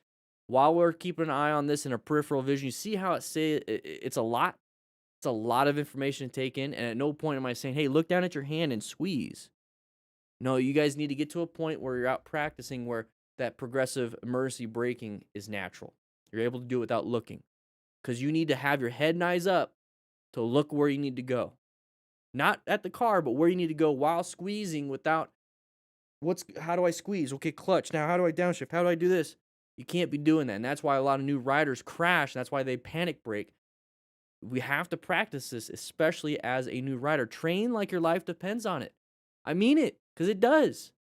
while we're keeping an eye on this in our peripheral vision. You see how it's a lot? It's a lot of information to take in. And at no point am I saying, hey, look down at your hand and squeeze. No, you guys need to get to a point where you're out practicing where that progressive emergency braking is natural. You're able to do it without looking. Because you need to have your head and eyes up to look where you need to go. Not at the car, but where you need to go while squeezing without, how do I squeeze? Okay, clutch. Now, how do I downshift? How do I do this? You can't be doing that. And that's why a lot of new riders crash. And that's why they panic brake. We have to practice this, especially as a new rider. Train like your life depends on it. I mean it, because it does.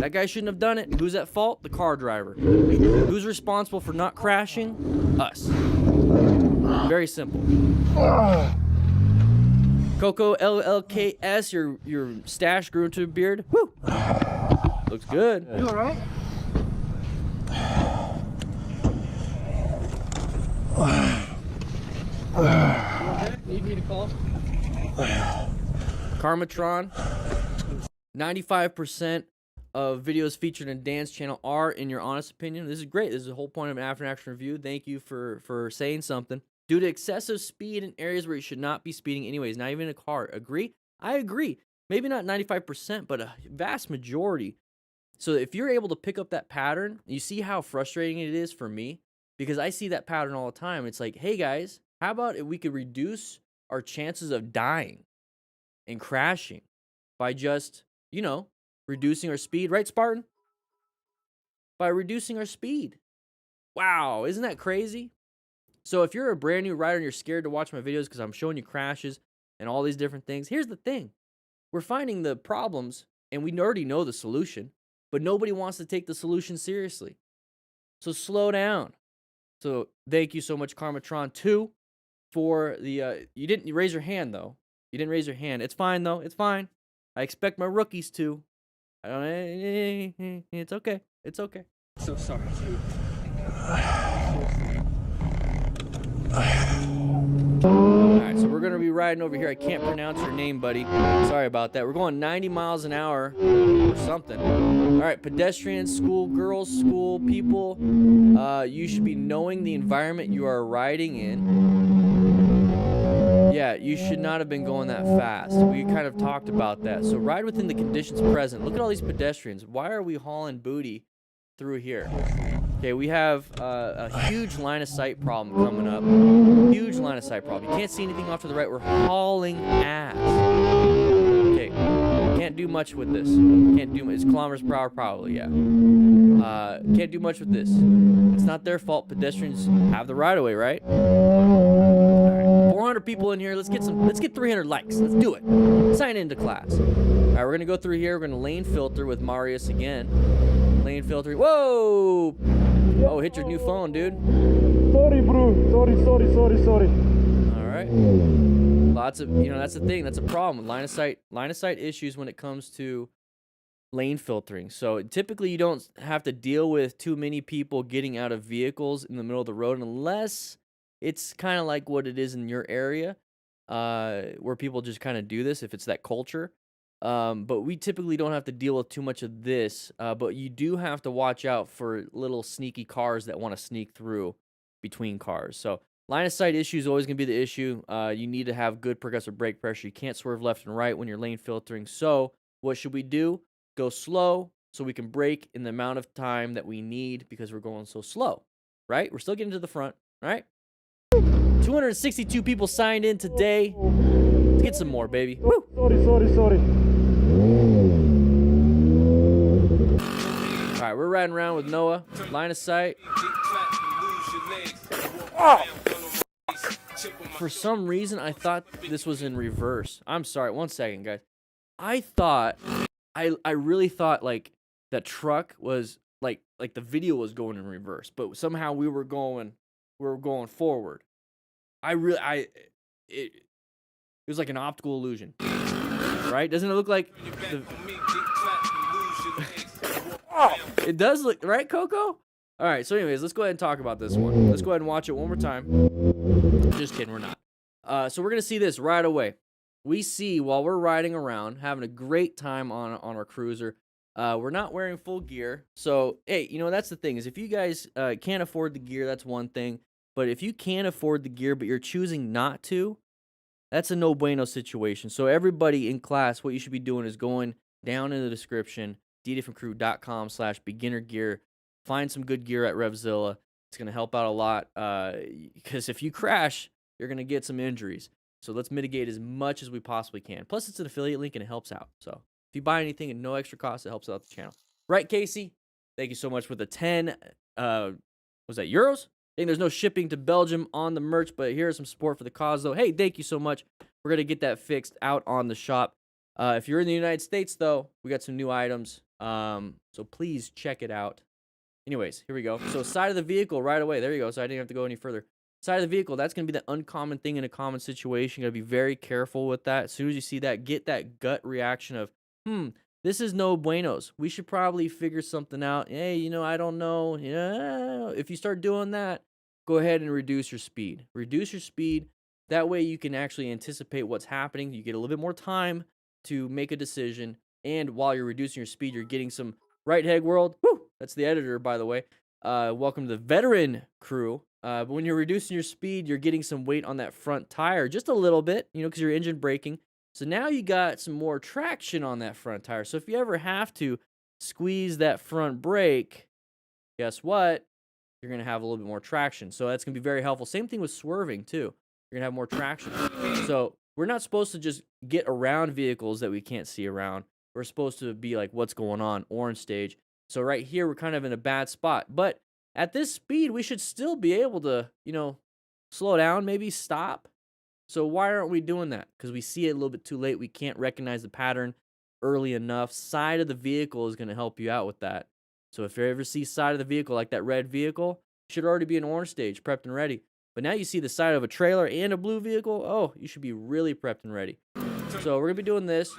That guy shouldn't have done it. Who's at fault? The car driver. Who's responsible for not crashing? Us. Very simple. Coco LLKS, your stash grew into a beard. Woo! Looks good. You all right? Okay? Need me to call? Karmatron. 95% of videos featured in Dan's channel are in your honest opinion. This is great. This is the whole point of an after action review. Thank you for saying something. Due to excessive speed in areas where you should not be speeding anyways, not even in a car. Agree? I agree. Maybe not 95%, but a vast majority. So if you're able to pick up that pattern, you see how frustrating it is for me? Because I see that pattern all the time. It's like, hey guys, how about if we could reduce our chances of dying and crashing by just, reducing our speed, right, Spartan? By reducing our speed. Wow, isn't that crazy? So if you're a brand new rider and you're scared to watch my videos because I'm showing you crashes and all these different things, here's the thing. We're finding the problems and we already know the solution, but nobody wants to take the solution seriously. So slow down. So thank you so much, Karmatron 2, for the, you didn't raise your hand though. You didn't raise your hand. It's fine though. It's fine. I expect my rookies to. I don't. It's okay. It's okay. So sorry. Alright, so we're gonna be riding over here. I can't pronounce your name, buddy. Sorry about that. We're going 90 miles an hour or something. Alright, pedestrians, school girls, school people. You should be knowing the environment you are riding in. Yeah, you should not have been going that fast. We kind of talked about that. So ride within the conditions present. Look at all these pedestrians. Why are we hauling booty through here? Okay, we have a huge line of sight problem coming up. Huge line of sight problem. You can't see anything off to the right. We're hauling ass. Okay, can't do much with this. Can't do much. It's kilometers per hour probably, yeah. Can't do much with this. It's not their fault. Pedestrians have the right of way, right? All right. 400 people in here. Let's get 300 likes. Let's do it. Sign into class. All right, we're gonna go through here. We're gonna lane filter with Marius again. Lane filter. Whoa! Oh, hit your new phone, dude. Sorry, bro. Sorry. All right. Lots of, that's the thing. That's a problem. Line of sight issues when it comes to lane filtering. So typically you don't have to deal with too many people getting out of vehicles in the middle of the road unless it's kind of like what it is in your area, where people just kind of do this if it's that culture. But we typically don't have to deal with too much of this. But you do have to watch out for little sneaky cars that want to sneak through between cars. So line of sight issue is always going to be the issue. You need to have good progressive brake pressure. You can't swerve left and right when you're lane filtering. So what should we do? Go slow so we can brake in the amount of time that we need because we're going so slow, right? We're still getting to the front, right? 262 people signed in today. Let's get some more, baby. Woo! Sorry. All right, we're riding around with Noah. Line of sight. For some reason, I thought this was in reverse. I'm sorry. 1 second, guys. I really thought like that truck was like the video was going in reverse, but somehow we were going forward. It was like an optical illusion, right? Doesn't it look like it does look right, Coco? All right, so anyways, let's go ahead and talk about this one. Let's go ahead and watch it one more time. Just kidding, we're not. So we're gonna see this right away. We see while we're riding around, having a great time on our cruiser. We're not wearing full gear. So, hey, that's the thing is if you guys can't afford the gear, that's one thing. But if you can afford the gear, but you're choosing not to, that's a no bueno situation. So everybody in class, what you should be doing is going down in the description, ddifferentcrew.com/beginner gear. Find some good gear at Revzilla. It's going to help out a lot because if you crash, you're going to get some injuries. So let's mitigate as much as we possibly can. Plus, it's an affiliate link and it helps out. So if you buy anything at no extra cost, it helps out the channel. Right, Casey? Thank you so much for the 10, was that euros? I think there's no shipping to Belgium on the merch, but here's some support for the cause, though. Hey, thank you so much. We're going to get that fixed out on the shop. If you're in the United States, though, we got some new items. So please check it out. Anyways, here we go. So side of the vehicle right away. There you go. So I didn't have to go any further. Side of the vehicle, that's going to be the uncommon thing in a common situation. You got to be very careful with that. As soon as you see that, get that gut reaction of, this is no buenos. We should probably figure something out. Hey, I don't know. Yeah. If you start doing that, go ahead and reduce your speed. Reduce your speed. That way you can actually anticipate what's happening. You get a little bit more time to make a decision. And while you're reducing your speed, you're getting some right head world. Woo! That's the editor, by the way. Welcome to the veteran crew. But when you're reducing your speed, you're getting some weight on that front tire. Just a little bit, because you're engine braking. So now you got some more traction on that front tire. So if you ever have to squeeze that front brake, guess what? You're going to have a little bit more traction. So that's going to be very helpful. Same thing with swerving, too. You're going to have more traction. So we're not supposed to just get around vehicles that we can't see around. We're supposed to be like, what's going on? Orange stage. So right here, we're kind of in a bad spot. But at this speed, we should still be able to, slow down, maybe stop. So why aren't we doing that? Because we see it a little bit too late. We can't recognize the pattern early enough. Side of the vehicle is going to help you out with that. So if you ever see side of the vehicle like that red vehicle, it should already be an orange stage, prepped and ready. But now you see the side of a trailer and a blue vehicle, oh, you should be really prepped and ready. So we're going to be doing this.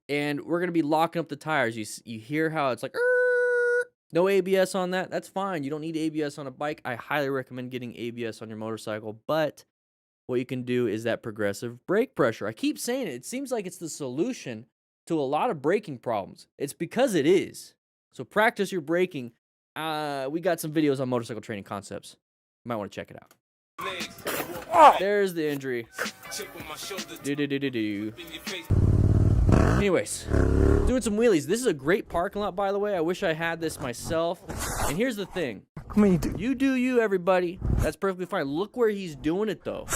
And we're going to be locking up the tires. You hear how it's like, no ABS on that. That's fine. You don't need ABS on a bike. I highly recommend getting ABS on your motorcycle. But what you can do is that progressive brake pressure. I keep saying it. It seems like it's the solution to a lot of braking problems. It's because it is. So practice your braking. We got some videos on motorcycle training concepts. You might want to check it out. There's the injury. Anyways, doing some wheelies. This is a great parking lot, by the way. I wish I had this myself. And here's the thing. You do you, everybody. That's perfectly fine. Look where he's doing it, though.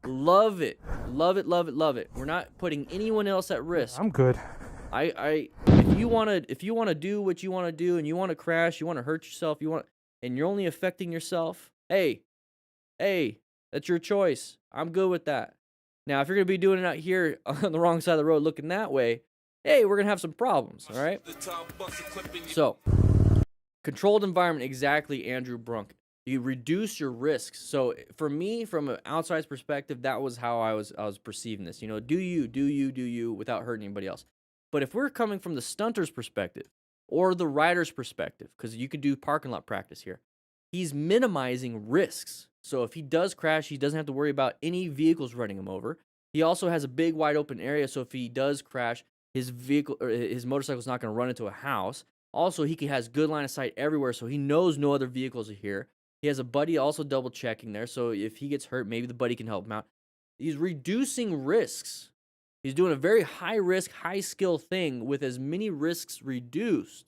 Love it. Love it, love it, love it. We're not putting anyone else at risk. I'm good. If you wanna do what you wanna do and you wanna crash, you wanna hurt yourself, and you're only affecting yourself, hey, that's your choice. I'm good with that. Now, if you're going to be doing it out here on the wrong side of the road looking that way, hey, we're going to have some problems, all right? So, controlled environment, exactly, Andrew Brunk. You reduce your risks. So, for me, from an outside perspective, that was how I was perceiving this. You know, do you without hurting anybody else. But if we're coming from the stunter's perspective or the rider's perspective, because you could do parking lot practice here, he's minimizing risks. So if he does crash, he doesn't have to worry about any vehicles running him over. He also has a big wide open area, so if he does crash, his vehicle or his motorcycle's not going to run into a house. Also, he has good line of sight everywhere, so he knows no other vehicles are here. He has a buddy also double checking there, so if he gets hurt, maybe the buddy can help him out. He's reducing risks. He's doing a very high risk, high skill thing with as many risks reduced.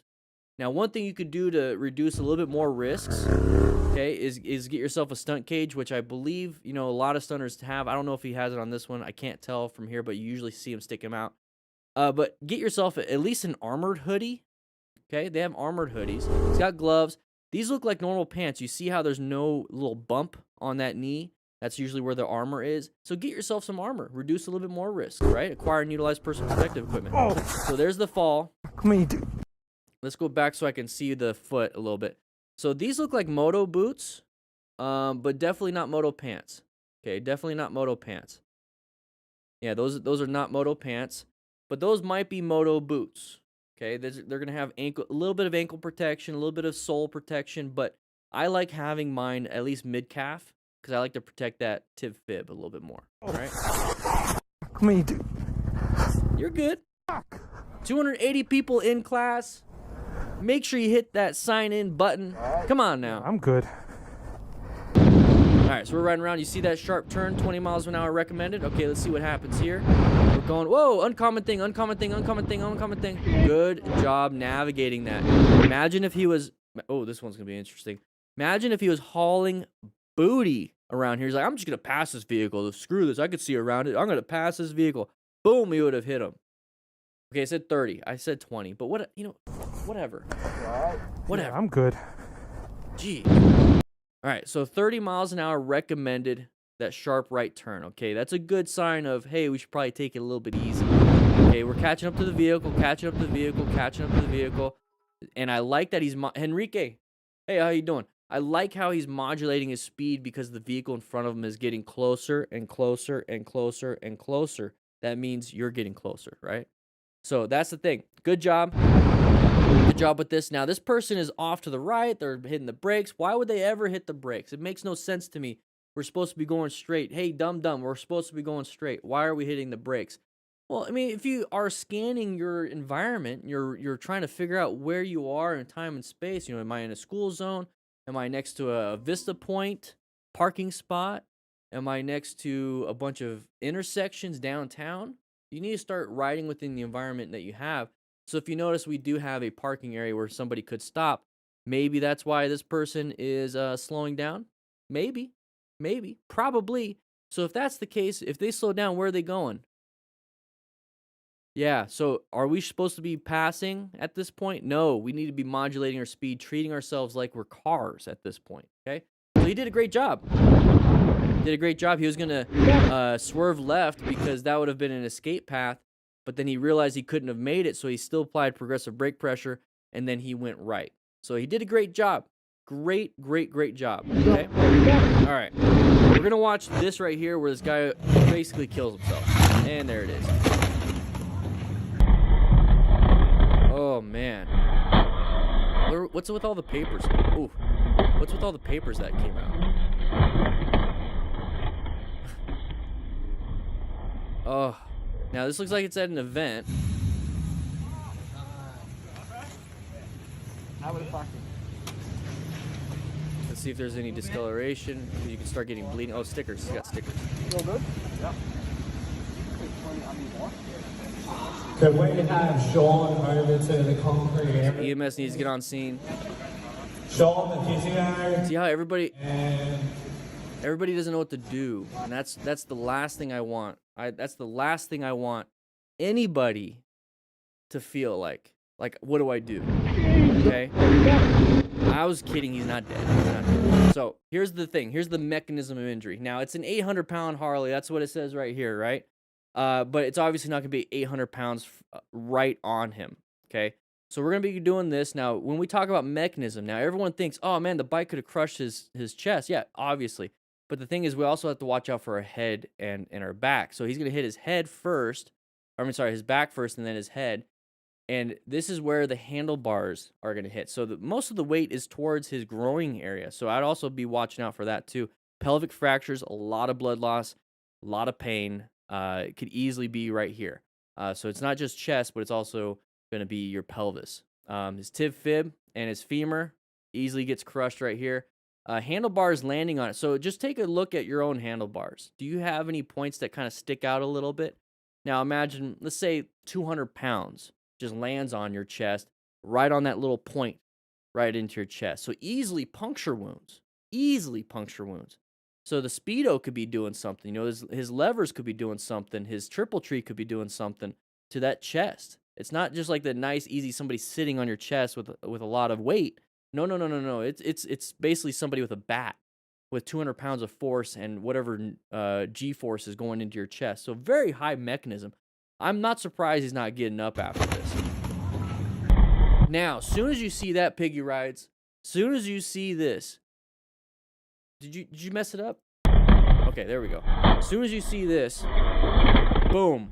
Now, one thing you could do to reduce a little bit more risks, okay, is get yourself a stunt cage, which I believe, you know, a lot of stunters have. I don't know if he has it on this one. I can't tell from here, but you usually see him stick him out. But get yourself at least an armored hoodie, okay? They have armored hoodies. It's got gloves. These look like normal pants. You see how there's no little bump on that knee? That's usually where the armor is. So get yourself some armor. Reduce a little bit more risk, right? Acquire and utilize personal protective equipment. So there's the fall. Come on, you do. Let's go back so I can see the foot a little bit. So these look like moto boots, but definitely not moto pants. Okay, definitely not moto pants. Yeah, those are not moto pants, but those might be moto boots. Okay, they're gonna have a little bit of ankle protection, a little bit of sole protection, but I like having mine at least mid calf because I like to protect that tib fib a little bit more. All right. Come on, you do. You're good. 280 people in class. Make sure you hit that sign in button. Come on now. I'm good. All right, so we're riding around. You see that sharp turn, 20 miles an hour recommended? Okay, let's see what happens here. We're going, whoa, uncommon thing, uncommon thing, uncommon thing, uncommon thing. Good job navigating that. Imagine if he was, oh, this one's going to be interesting. Imagine if he was hauling booty around here. He's like, I'm just going to pass this vehicle. Screw this. I could see around it. I'm going to pass this vehicle. Boom, he would have hit him. Okay, I said 30. I said 20. But what, you know, whatever. Whatever. Yeah, I'm good. Gee. All right, so 30 miles an hour recommended, that sharp right turn. Okay, that's a good sign of, hey, we should probably take it a little bit easy. Okay, we're catching up to the vehicle, catching up to the vehicle, catching up to the vehicle. And I like that he's, Henrique, hey, how you doing? I like how he's modulating his speed because the vehicle in front of him is getting closer and closer and closer and closer. That means you're getting closer, right? So that's the thing. Good job. Good job with this. Now, this person is off to the right. They're hitting the brakes. Why would they ever hit the brakes? It makes no sense to me. We're supposed to be going straight. Hey, dumb, we're supposed to be going straight. Why are we hitting the brakes? Well, I mean, if you are scanning your environment, you're trying to figure out where you are in time and space. You know, am I in a school zone? Am I next to a Vista Point parking spot? Am I next to a bunch of intersections downtown? You need to start riding within the environment that you have. So if you notice, we do have a parking area where somebody could stop. Maybe that's why this person is slowing down. Maybe, probably. So if that's the case, if they slow down, where are they going? Yeah, so are we supposed to be passing at this point? No, we need to be modulating our speed, treating ourselves like we're cars at this point, okay? So he did a great job. He was going to swerve left because that would have been an escape path, but then he realized he couldn't have made it, so he still applied progressive brake pressure, and then he went right. So he did a great job. Great job, okay? All right. We're going to watch this right here where this guy basically kills himself. And there it is. Oh, man. What's with all the papers? Ooh. What's with all the papers that came out? Oh. Now, this looks like it's at an event. Let's see if there's any discoloration. You can start getting bleeding. Oh, stickers. He's got stickers. Feel good? Yeah. Could we have Sean over to the concrete area? EMS needs to get on scene. Sean, the physio. See how everybody And doesn't know what to do, and that's the last thing I want. That's the last thing I want anybody to feel like what do I do? Okay, I was kidding. He's not dead. He's not dead. So here's the thing. Here's the mechanism of injury. Now, it's an 800-pound Harley. That's what it says right here, right? But it's obviously not going to be 800 pounds right on him, okay? So we're going to be doing this. Now, when we talk about mechanism, now everyone thinks, oh, man, the bike could have crushed his chest. Yeah, obviously. But the thing is, we also have to watch out for our head and our back. So he's going to hit his head first. His back first and then his head. And this is where the handlebars are going to hit. So most of the weight is towards his groin area. So I'd also be watching out for that too. Pelvic fractures, a lot of blood loss, a lot of pain. It could easily be right here. So it's not just chest, but it's also going to be your pelvis. His tib fib and his femur easily gets crushed right here. Handlebars landing on it. So just take a look at your own handlebars. Do you have any points that kind of stick out a little bit? Now imagine, let's say 200 pounds just lands on your chest, right on that little point, right into your chest. So easily puncture wounds. So the Speedo could be doing something. You know, his levers could be doing something. His triple tree could be doing something to that chest. It's not just like the nice, easy somebody sitting on your chest with a lot of weight. No. It's basically somebody with a bat with 200 pounds of force and whatever G-force is going into your chest. So very high mechanism. I'm not surprised he's not getting up after this. Now, as soon as you see that, Piggy Rides, as soon as you see this, did you mess it up? Okay, there we go. As soon as you see this, boom.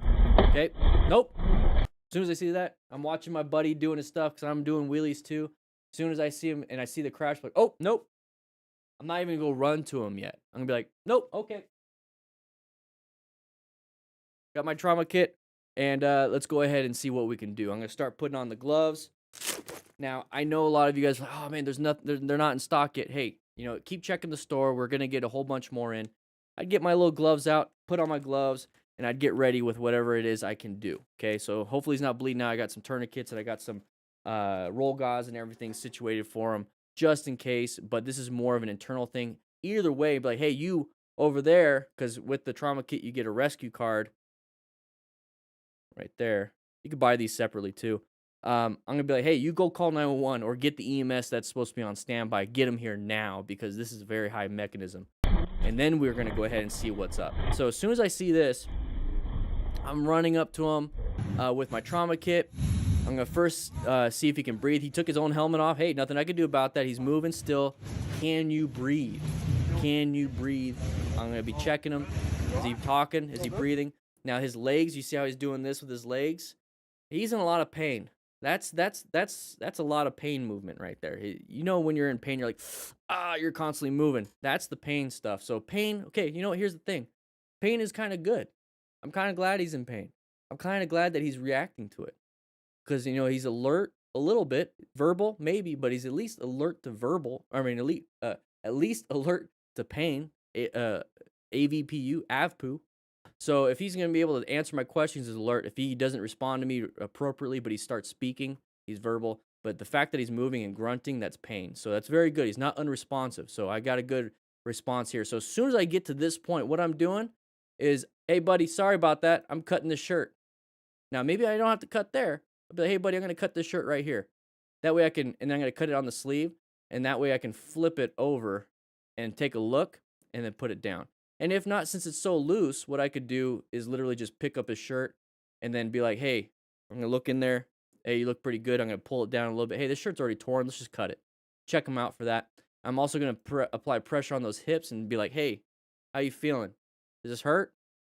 Okay, nope. As soon as I see that, I'm watching my buddy doing his stuff because I'm doing wheelies too. As soon as I see him and I see the crash, like, oh, nope. I'm not even going to go run to him yet. I'm going to be like, nope, okay. Got my trauma kit. And let's go ahead and see what we can do. I'm going to start putting on the gloves. Now, I know a lot of you guys are like, oh, man, they're not in stock yet. Hey, you know, keep checking the store. We're going to get a whole bunch more in. I'd get my little gloves out, put on my gloves, and I'd get ready with whatever it is I can do. Okay, so hopefully he's not bleeding out. I got some tourniquets and I got some roll gauze and everything situated for him just in case. But this is more of an internal thing. Either way, be like, hey, you over there, because with the trauma kit, you get a rescue card. Right there. You can buy these separately too. I'm going to be like, hey, you go call 911 or get the EMS that's supposed to be on standby. Get them here now because this is a very high mechanism. And then we're going to go ahead and see what's up. So as soon as I see this, I'm running up to him with my trauma kit. I'm going to first see if he can breathe. He took his own helmet off. Hey, nothing I can do about that. He's moving still. Can you breathe? Can you breathe? I'm going to be checking him. Is he talking? Is he breathing? Now his legs, you see how he's doing this with his legs? He's in a lot of pain. That's a lot of pain movement right there. You know when you're in pain, you're like, you're constantly moving. That's the pain stuff. So pain, okay, you know what? Here's the thing. Pain is kind of good. I'm kind of glad he's in pain. I'm kind of glad that he's reacting to it. Because, you know, he's alert a little bit. Verbal, maybe, but he's at least alert to verbal. I mean, at least alert to pain. AVPU, AVPU. So if he's going to be able to answer my questions, he's alert. If he doesn't respond to me appropriately, but he starts speaking, he's verbal. But the fact that he's moving and grunting, that's pain. So that's very good. He's not unresponsive. So I got a good response here. So as soon as I get to this point, what I'm doing is, hey, buddy, sorry about that. I'm cutting this shirt. Now, maybe I don't have to cut there. I'll be like, hey, buddy, I'm going to cut this shirt right here. That way I can, and then I'm going to cut it on the sleeve. And that way I can flip it over and take a look and then put it down. And if not, since it's so loose, what I could do is literally just pick up his shirt and then be like, hey, I'm going to look in there. Hey, you look pretty good. I'm going to pull it down a little bit. Hey, this shirt's already torn. Let's just cut it. Check him out for that. I'm also going to apply pressure on those hips and be like, hey, how you feeling? Does this hurt?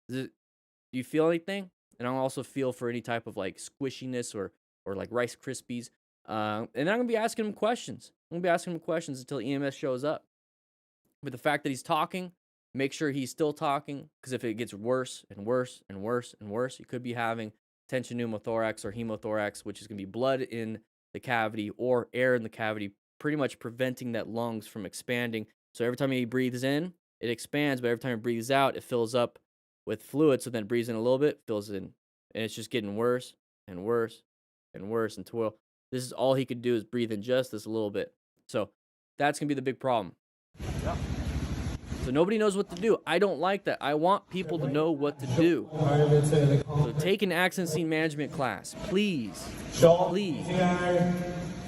Do you feel anything? And I'll also feel for any type of like squishiness or like Rice Krispies. And then I'm going to be asking him questions. I'm going to be asking him questions until EMS shows up. But the fact that he's talking, make sure he's still talking, because if it gets worse and worse and worse and worse, you could be having tension pneumothorax or hemothorax, which is going to be blood in the cavity or air in the cavity, pretty much preventing that lungs from expanding. So every time he breathes in, it expands, but every time he breathes out, it fills up with fluid. So then it breathes in a little bit, fills in, and it's just getting worse and worse and worse until this is all he could do is breathe in just this a little bit. So that's going to be the big problem. Yep. So nobody knows what to do. I don't like that. I want people to know what to do. So take an accident scene management class, please. Please.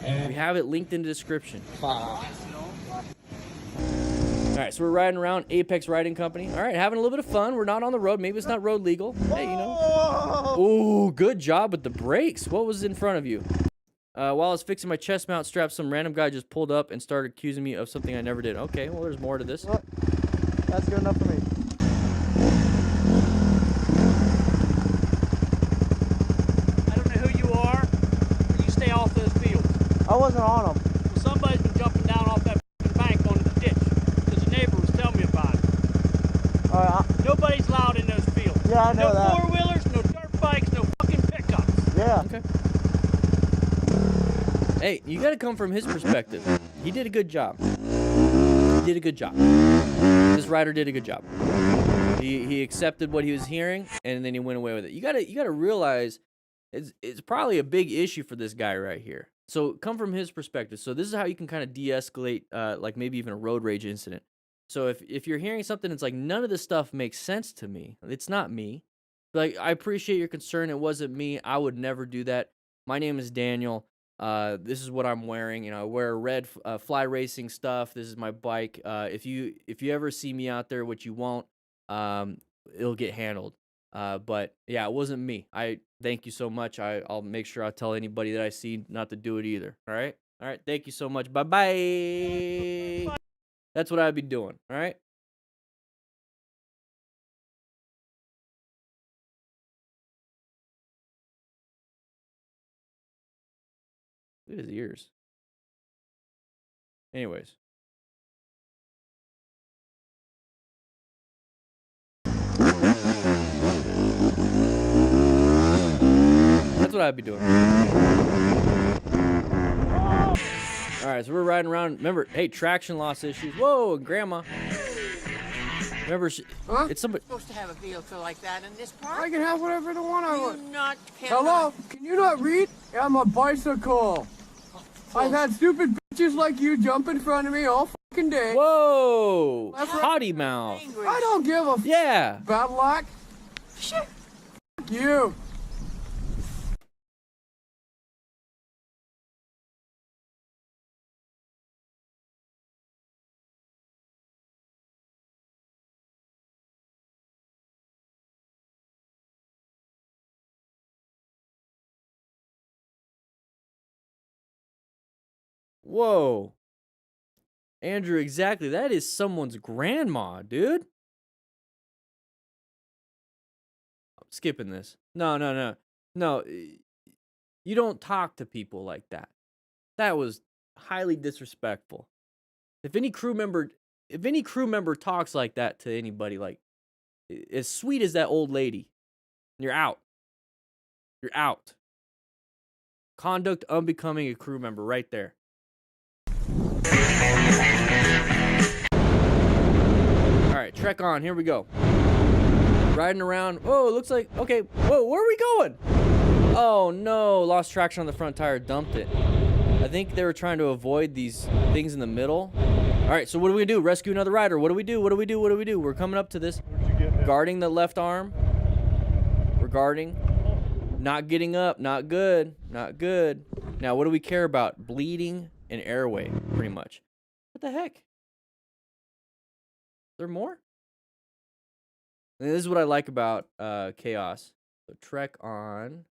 We have it linked in the description. All right, so we're riding around Apex Riding Company. All right, having a little bit of fun. We're not on the road. Maybe it's not road legal. Hey, you know. Ooh, good job with the brakes. What was in front of you? While I was fixing my chest mount strap, some random guy just pulled up and started accusing me of something I never did. Okay, well, there's more to this. Well, that's good enough for me. I don't know who you are, but you stay off those fields. I wasn't on them. Well, somebody's been jumping down off that bank onto the ditch, because the neighbor was telling me about it. All right, Nobody's allowed in those fields. Yeah, I know no that. four-wheelers, no dirt bikes, no fucking pickups. yeah. Okay. Hey, you gotta come from his perspective. He did a good job. He did a good job. This rider did a good job. He accepted what he was hearing, and then he went away with it. You gotta realize it's probably a big issue for this guy right here. So come from his perspective. So this is how you can kind of de-escalate, like maybe even a road rage incident. So if you're hearing something, it's like none of this stuff makes sense to me. It's not me. Like, I appreciate your concern. It wasn't me. I would never do that. My name is Daniel. This is what I'm wearing. You know, I wear red fly racing stuff. This is my bike. If you ever see me out there, which you won't, it'll get handled. But yeah, it wasn't me. I thank you so much. I'll make sure I tell anybody that I see not to do it either. All right. All right. Thank you so much. Bye bye. That's what I'd be doing. All right. Look at his ears. Anyways. That's what I'd be doing. All right, so we're riding around. Remember, hey, traction loss issues. Whoa, grandma. Remember, it's somebody. Supposed to have a vehicle like that in this park? I can have whatever the one I want. You not Hello? Can you not read? I'm a bicycle. I've had stupid bitches like you jump in front of me all fucking day. Whoa, That's right. potty mouth. I don't give a Yeah. bad luck. Shit. Fuck you. Whoa. Andrew, exactly. That is someone's grandma, dude. I'm skipping this. No. No, you don't talk to people like that. That was highly disrespectful. If any crew member talks like that to anybody, like as sweet as that old lady, you're out. You're out. Conduct unbecoming a crew member right there. All right, trek on. Here we go. Riding around. Whoa, it looks like, okay. Whoa, where are we going? Oh no, lost traction on the front tire, dumped it. I think they were trying to avoid these things in the middle. All right, so what do we do? Rescue another rider. What do we do? What do we do? What do we do? We're coming up to this. Guarding the left arm. We're guarding. Not getting up. Not good. Not good. Now, what do we care about? Bleeding and airway, pretty much. What the heck? Is there more? And this is what I like about Kaos. So trek on.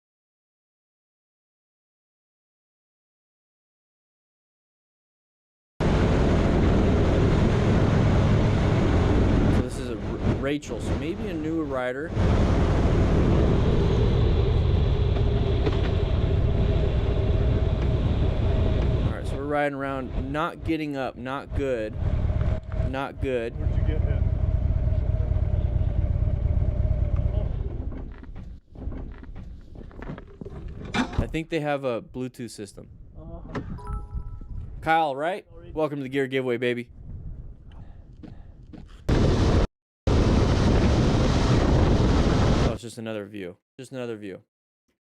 So this is a Rachel, so maybe a newer rider. Alright, so we're riding around, not getting up, not good. Not good. Where'd you get hit? I think they have a Bluetooth system. Kyle, right? Welcome to the gear giveaway, baby. Oh, it's just another view. Just another view.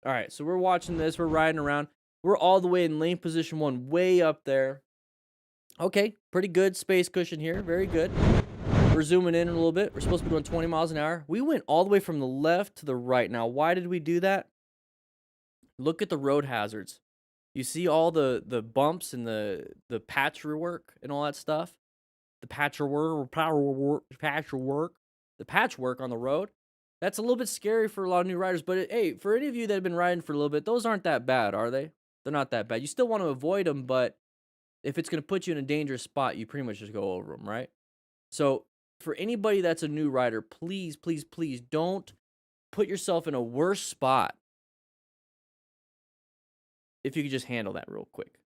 All right, so we're watching this. We're riding around. We're all the way in lane position 1, way up there. Okay, pretty good space cushion here. Very good. We're zooming in a little bit. We're supposed to be going 20 miles an hour. We went all the way from the left to the right. Now, why did we do that? Look at the road hazards. You see all the bumps and the patchwork and all that stuff? The patchwork on the road? That's a little bit scary for a lot of new riders, but hey, for any of you that have been riding for a little bit, those aren't that bad, are they? They're not that bad. You still want to avoid them, but if it's going to put you in a dangerous spot, you pretty much just go over them, right? So, for anybody that's a new rider, please, please, please don't put yourself in a worse spot if you could just handle that real quick.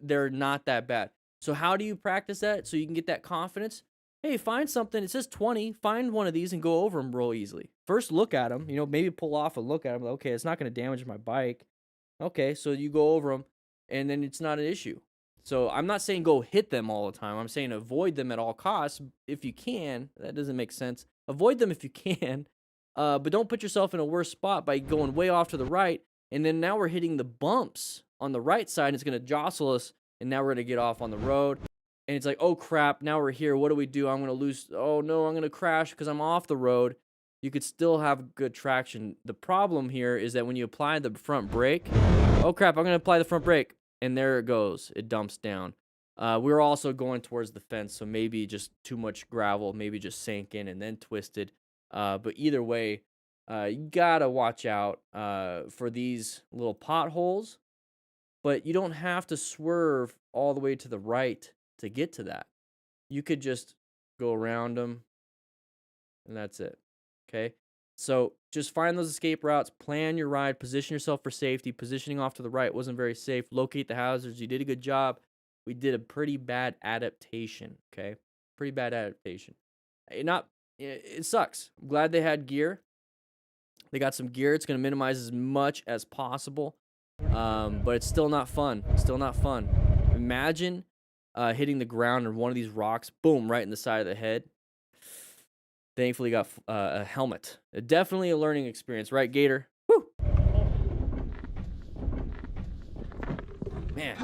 They're not that bad. So how do you practice that so you can get that confidence? Hey, find something. It says 20. Find one of these and go over them real easily. First, look at them. Maybe pull off and look at them. Okay, it's not going to damage my bike. Okay, so you go over them, and then it's not an issue. So I'm not saying go hit them all the time. I'm saying avoid them at all costs if you can. That doesn't make sense. Avoid them if you can, but don't put yourself in a worse spot by going way off to the right. And then now we're hitting the bumps on the right side. And it's going to jostle us, and now we're going to get off on the road. And it's like, oh, crap, now we're here. What do we do? I'm going to lose. Oh, no, I'm going to crash because I'm off the road. You could still have good traction. The problem here is that when you apply the front brake, oh, crap, I'm going to apply the front brake. And there it goes. It dumps down. We're also going towards the fence, so maybe just too much gravel, maybe just sank in and then twisted. But either way, you got to watch out for these little potholes. But you don't have to swerve all the way to the right to get to that. You could just go around them, and that's it. Okay? So just find those escape routes, plan your ride, position yourself for safety. Positioning off to the right wasn't very safe. Locate the hazards. You did a good job. We did a pretty bad adaptation, okay? Pretty bad adaptation. It sucks. I'm glad they had gear. They got some gear. It's going to minimize as much as possible. But it's still not fun. It's still not fun. Imagine hitting the ground on one of these rocks, boom, right in the side of the head. Thankfully, got a helmet. Definitely a learning experience, right, Gator? Woo! Man.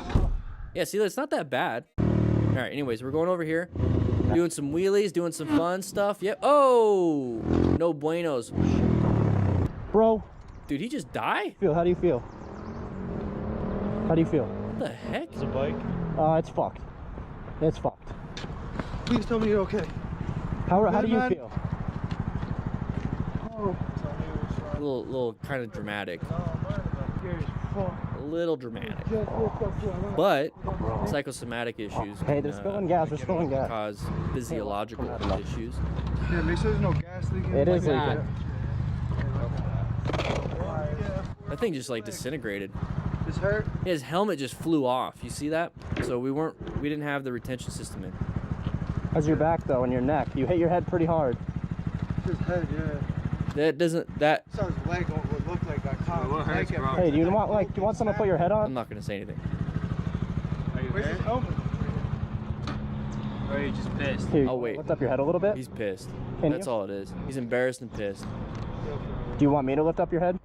Yeah, see, it's not that bad. All right, anyways, we're going over here. Doing some wheelies, doing some fun stuff. Yep. Oh! No buenos. Bro. Dude, he just died? How do you feel? How do you feel? What the heck? It's a bike? It's fucked. It's fucked. Please tell me you're okay. How do you feel? A little kind of dramatic. A little dramatic. But psychosomatic issues Hey, they're spilling gas. They're spilling gas. Cause physiological issues. Yeah, make sure there's no gas leaking. It is leaking. That thing just like disintegrated. This hurt? His helmet just flew off. You see that? So we didn't have the retention system in. How's your back though and your neck? You hit your head pretty hard. His head, yeah. That Saw his leg would look like that car. Hey, do you want someone to put your head on? I'm not gonna say anything. Where's his helmet? Or are you just pissed? Here, I'll wait. Lift up your head a little bit. He's pissed. Can That's you? all it is. He's embarrassed and pissed. Do you want me to lift up your head?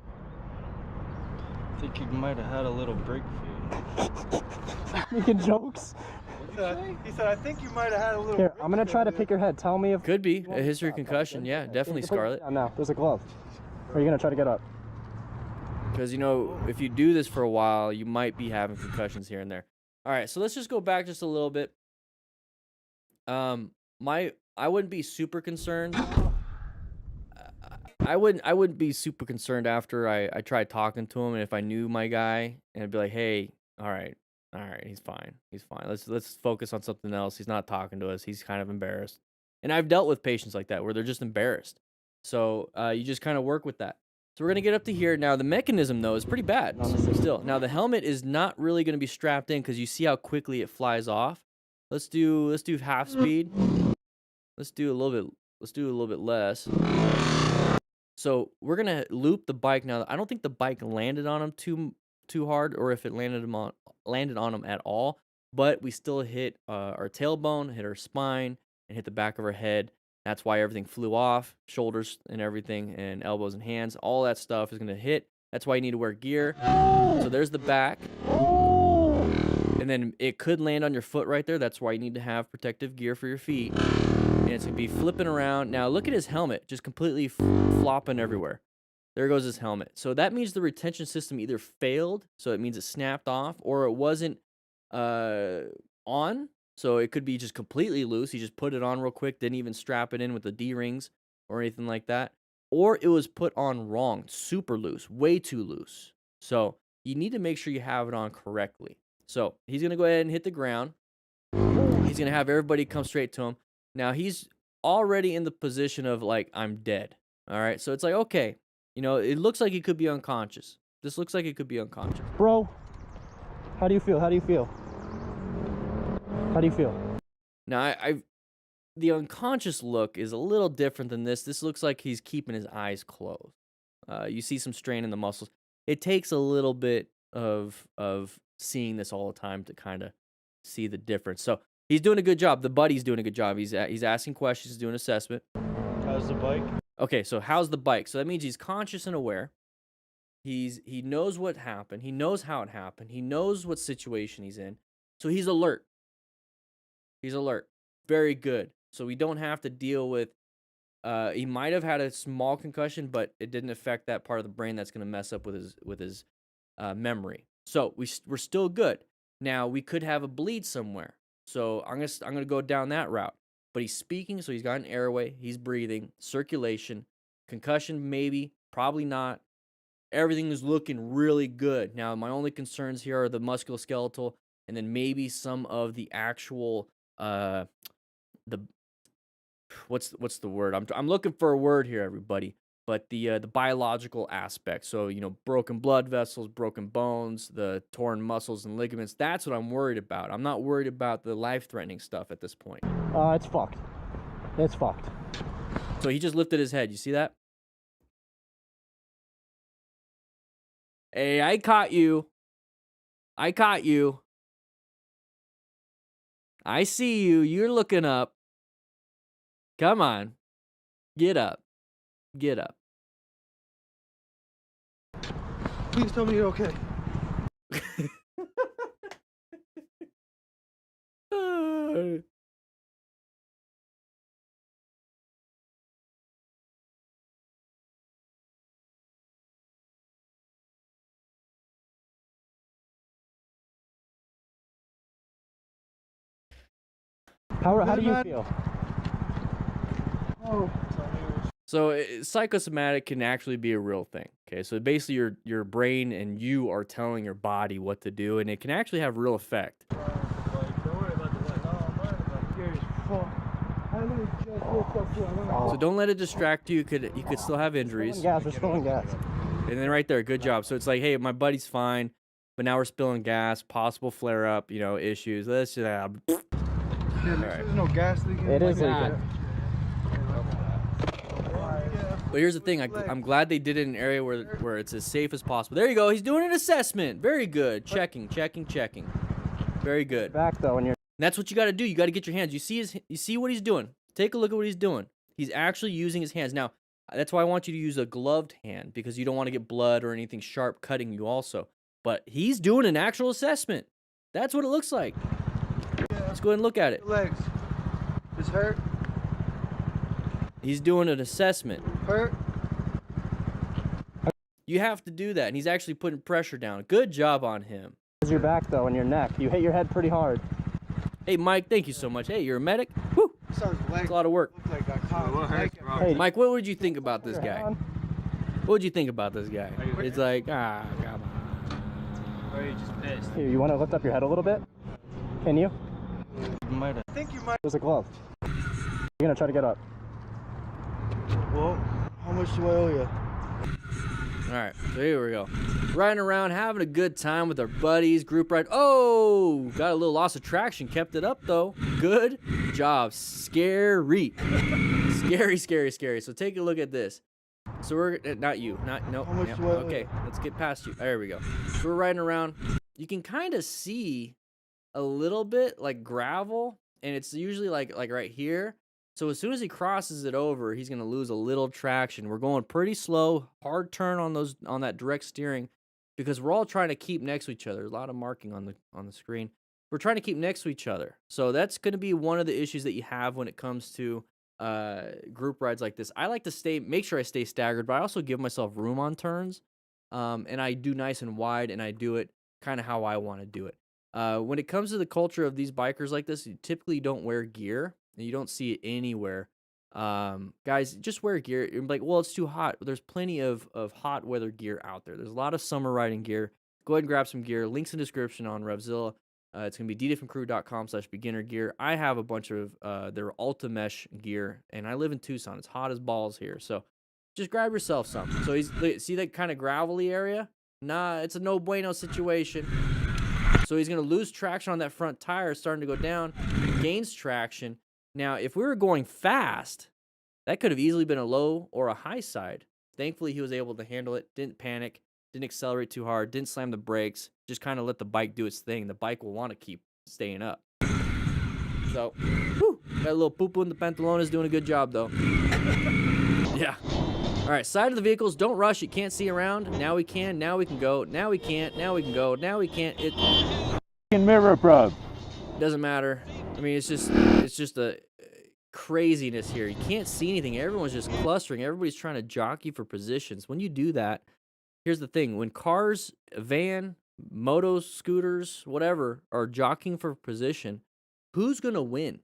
I think you might have had a little break feed. Making jokes? He said, I think you might have had a little... Here, I'm gonna try to pick your head. Tell me if... Could be a history of concussion. Yeah, definitely Scarlet. No, there's a glove. Or are you gonna try to get up? Because, if you do this for a while, you might be having concussions here and there. All right, so let's just go back just a little bit. I wouldn't be super concerned. I wouldn't be super concerned after I tried talking to him, and if I knew my guy, and I'd be like, hey, all right, he's fine. Let's focus on something else. He's not talking to us. He's kind of embarrassed. And I've dealt with patients like that where they're just embarrassed. So you just kind of work with that. So we're going to get up to here. Now, the mechanism, though, is pretty bad still. Now, the helmet is not really going to be strapped in because you see how quickly it flies off. Let's do half speed. Let's do a little bit less. So we're going to loop the bike. Now, I don't think the bike landed on him too hard, or if it landed on him at all, but we still hit our tailbone, hit our spine, and hit the back of our head. That's why everything flew off, shoulders and everything, and elbows and hands. All that stuff is going to hit. That's why you need to wear gear. So there's the back. And then it could land on your foot right there. That's why you need to have protective gear for your feet. And it's going to be flipping around. Now, look at his helmet, just completely flopping everywhere. There goes his helmet. So that means the retention system either failed, so it means it snapped off, or it wasn't on. So it could be just completely loose. He just put it on real quick, didn't even strap it in with the D-rings or anything like that. Or it was put on wrong, super loose, way too loose. So you need to make sure you have it on correctly. So he's going to go ahead and hit the ground. He's going to have everybody come straight to him. Now he's already in the position of like, I'm dead. All right. So it's like, okay, you know, it looks like he could be unconscious. This looks like he could be unconscious. Bro, how do you feel? How do you feel? How do you feel? Now, the unconscious look is a little different than this. This looks like he's keeping his eyes closed. You see some strain in the muscles. It takes a little bit of seeing this all the time to kind of see the difference. So he's doing a good job. The buddy's doing a good job. He's asking questions, he's doing assessment. How's the bike? Okay, so how's the bike? So that means he's conscious and aware. He knows what happened. He knows how it happened. He knows what situation he's in. So he's alert. He's alert. Very good. So we don't have to deal with, he might have had a small concussion, but it didn't affect that part of the brain that's going to mess up with his memory. So we're still good. Now we could have a bleed somewhere. So I'm gonna go down that route. But he's speaking, so he's got an airway. He's breathing, circulation, concussion maybe, probably not. Everything is looking really good. Now my only concerns here are the musculoskeletal, and then maybe some of the actual the what's the word? I'm looking for a word here, everybody. But the biological aspect. So, you know, broken blood vessels, broken bones, the torn muscles and ligaments. That's what I'm worried about. I'm not worried about the life-threatening stuff at this point. It's fucked. It's fucked. So he just lifted his head. You see that? Hey, I caught you. I caught you. I see you. You're looking up. Come on. Get up. Get up. Please tell me you're okay. How do you feel? Oh. So psychosomatic can actually be a real thing. Okay, so basically your brain and you are telling your body what to do, and it can actually have real effect. So don't let it distract you. You could still have injuries. Gas, we're spilling gas. And then right there, good job. So it's like, hey, my buddy's fine, but now we're spilling gas, possible flare up, you know, issues. Let's just There's no gas leaking. It is leaking. But here's the thing, I'm glad they did it in an area where it's as safe as possible. There you go, he's doing an assessment. Very good. Checking. Very good. Back though, when you're. And that's what you got to do. You got to get your hands. You see what he's doing. Take a look at what he's doing. He's actually using his hands. Now, that's why I want you to use a gloved hand, because you don't want to get blood or anything sharp cutting you also. But he's doing an actual assessment. That's what it looks like. Let's go ahead and look at it. Legs. This hurt? He's doing an assessment. Hurt? You have to do that, and he's actually putting pressure down. Good job on him. How's your back though, and your neck? You hit your head pretty hard. Hey, Mike, thank you so much. Hey, you're a medic? Woo! It's a lot of work. Hey, Mike, what would you think about this guy? What would you think about this guy? It's like, come on. Or are you just pissed? Here, you want to lift up your head a little bit? Can you? You might have. I think you might. There's a glove. You're gonna try to get up. Well, how much do I owe you? All right, so here we go. Riding around, having a good time with our buddies, group ride. Oh, got a little loss of traction. Kept it up, though. Good job. Scary. Scary. So take a look at this. So we're, not you, no, How much do I owe okay, you? let's get past you. There we go. So we're riding around. You can kind of see a little bit like gravel, and it's usually like right here. So as soon as he crosses it over, he's going to lose a little traction. We're going pretty slow, hard turn on that direct steering, because we're all trying to keep next to each other. There's a lot of marking on the screen. We're trying to keep next to each other. So that's going to be one of the issues that you have when it comes to group rides like this, I like to make sure I stay staggered, but I also give myself room on turns. And I do nice and wide, and I do it kind of how I want to do it. When it comes to the culture of these bikers like this, you typically don't wear gear, and you don't see it anywhere. Guys, just wear gear. You're like, well, it's too hot. There's plenty of hot weather gear out there. There's a lot of summer riding gear. Go ahead and grab some gear. Links in the description on Revzilla. It's going to be ddifferentcrew.com/beginner gear. I have a bunch of their Ultra Mesh gear, and I live in Tucson. It's hot as balls here, so just grab yourself some. So see that kind of gravelly area? Nah, it's a no bueno situation. So he's going to lose traction on that front tire, starting to go down, gains traction. Now, if we were going fast, that could have easily been a low or a high side. Thankfully, he was able to handle it, didn't panic, didn't accelerate too hard, didn't slam the brakes, just kind of let the bike do its thing. The bike will want to keep staying up. So, whew, got a little poo-poo in the Pantalones, doing a good job, though. Yeah. All right, side of the vehicles, don't rush. You can't see around. Now we can, now we can go. Now we can't, now we can go. Now we can't. It Mirror probe. doesn't matter. I mean, it's just a craziness here. You can't see anything. Everyone's just clustering. Everybody's trying to jockey for positions. When you do that, here's the thing. When cars, van, motos, scooters, whatever, are jockeying for position, who's going to win?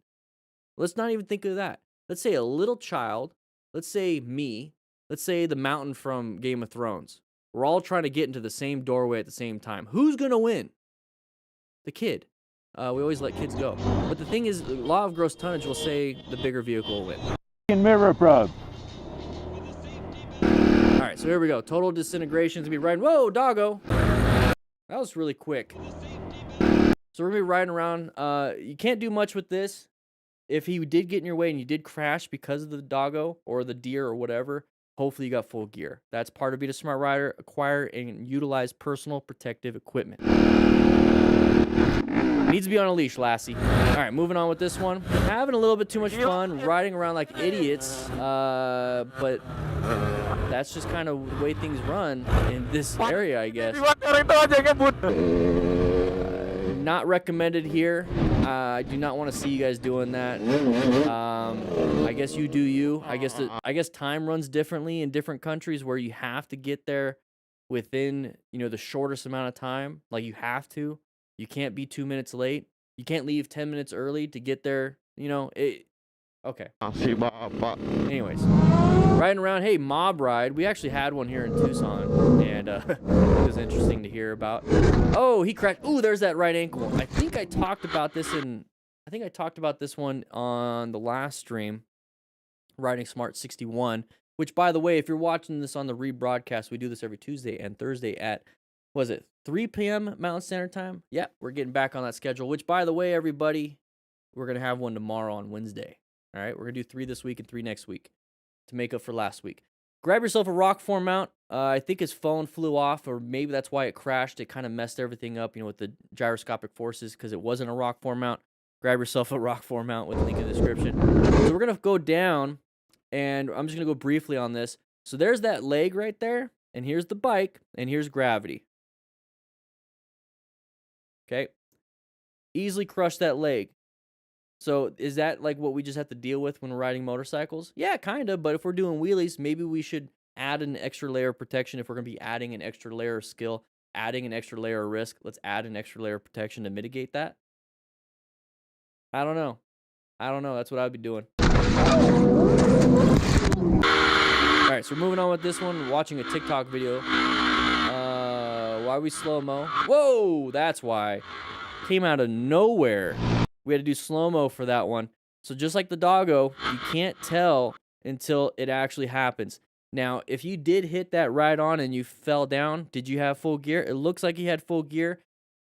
Let's not even think of that. Let's say a little child. Let's say me. Let's say the mountain from Game of Thrones. We're all trying to get into the same doorway at the same time. Who's going to win? The kid. We always let kids go. But the thing is, the law of gross tonnage will say the bigger vehicle will win. Mirror probe. All right, so here we go. Total disintegration is going to be riding. Whoa, doggo. That was really quick. So we're going to be riding around. You can't do much with this. If he did get in your way and you did crash because of the doggo or the deer or whatever, hopefully you got full gear. That's part of being a smart rider. Acquire and utilize personal protective equipment. Needs to be on a leash, lassie. All right, moving on with this one. Having a little bit too much fun, riding around like idiots, but that's just kind of the way things run in this area, I guess. Not recommended here. I do not want to see you guys doing that. I guess you do you. I guess time runs differently in different countries where you have to get there within, the shortest amount of time. Like you have to. You can't be 2 minutes late. You can't leave 10 minutes early to get there. Okay. Anyways, riding around. Hey, mob ride. We actually had one here in Tucson, and it was interesting to hear about. Oh, he crashed. Ooh, there's that right ankle. I think I talked about this one on the last stream, riding S.M.A.R.T 61. Which, by the way, if you're watching this on the rebroadcast, we do this every Tuesday and Thursday at 3 p.m. Mountain Standard Time? Yeah, we're getting back on that schedule, which, by the way, everybody, we're going to have one tomorrow on Wednesday. All right, we're going to do 3 this week and 3 next week to make up for last week. Grab yourself a rock form mount. I think his phone flew off, or maybe that's why it crashed. It kind of messed everything up, with the gyroscopic forces because it wasn't a rock form mount. Grab yourself a rock form mount with a link in the description. So we're going to go down, and I'm just going to go briefly on this. So there's that leg right there, and here's the bike, and here's gravity. Okay, easily crush that leg. So is that like what we just have to deal with when we're riding motorcycles? Yeah, kind of. But if we're doing wheelies, maybe we should add an extra layer of protection. If we're going to be adding an extra layer of skill, adding an extra layer of risk, let's add an extra layer of protection to mitigate that. I don't know. That's what I'd be doing. All right, so we're moving on with this one. We're watching a TikTok video. Why we slow-mo? Whoa, that's why. Came out of nowhere. We had to do slow-mo for that one. So just like the doggo, you can't tell until it actually happens. Now, if you did hit that right on and you fell down, did you have full gear? It looks like you had full gear.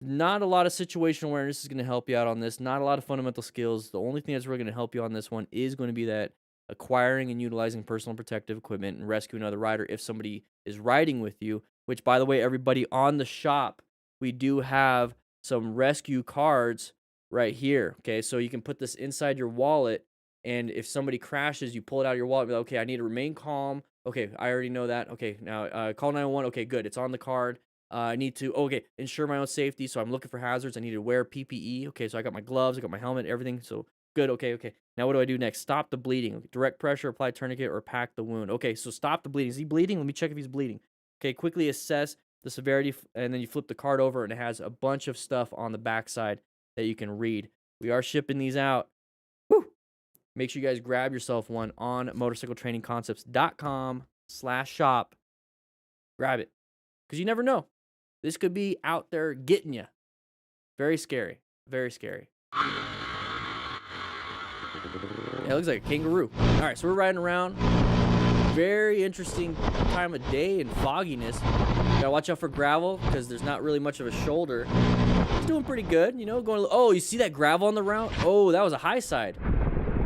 Not a lot of situational awareness is going to help you out on this. Not a lot of fundamental skills. The only thing that's really going to help you on this one is going to be that acquiring and utilizing personal protective equipment and rescuing another rider if somebody is riding with you. Which, by the way, everybody on the shop, we do have some rescue cards right here. Okay, so you can put this inside your wallet, and if somebody crashes, you pull it out of your wallet. Be like, okay, I need to remain calm. Okay, I already know that. Okay, now call 911. Okay, good. It's on the card. I need to, ensure my own safety. So I'm looking for hazards. I need to wear PPE. Okay, so I got my gloves, I got my helmet, everything. So Good. Okay. Okay. Now what do I do next? Stop the bleeding. Direct pressure, apply tourniquet, or pack the wound. Okay. So stop the bleeding. Is he bleeding? Let me check if he's bleeding. Okay. Quickly assess the severity, and then you flip the card over, and it has a bunch of stuff on the backside that you can read. We are shipping these out. Woo! Make sure you guys grab yourself one on motorcycletrainingconcepts.com/shop. Grab it, because you never know. This could be out there getting you. Very scary. Very scary. Yeah, it looks like a kangaroo. All right, so we're riding around. Very interesting time of day and fogginess. Gotta watch out for gravel because there's not really much of a shoulder. It's doing pretty good, you know. Going. Oh, you see that gravel on the route? Oh, that was a high side.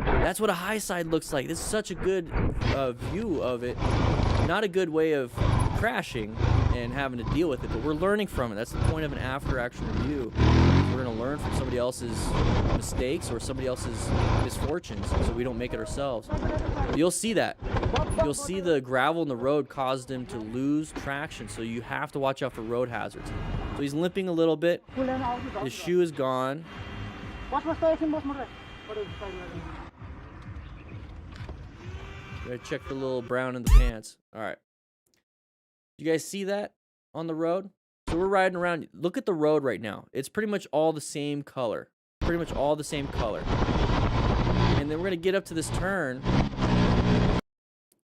That's what a high side looks like. This is such a good view of it. Not a good way of crashing and having to deal with it, but we're learning from it. That's the point of an after-action review. We're going to learn from somebody else's mistakes or somebody else's misfortunes so we don't make it ourselves. You'll see that. You'll see the gravel in the road caused him to lose traction, so you have to watch out for road hazards. So he's limping a little bit. His shoe is gone. Gotta check for a little brown in the pants. All right. You guys see that on the road? So we're riding around. Look at the road right now. It's pretty much all the same color. Pretty much all the same color. And then we're going to get up to this turn.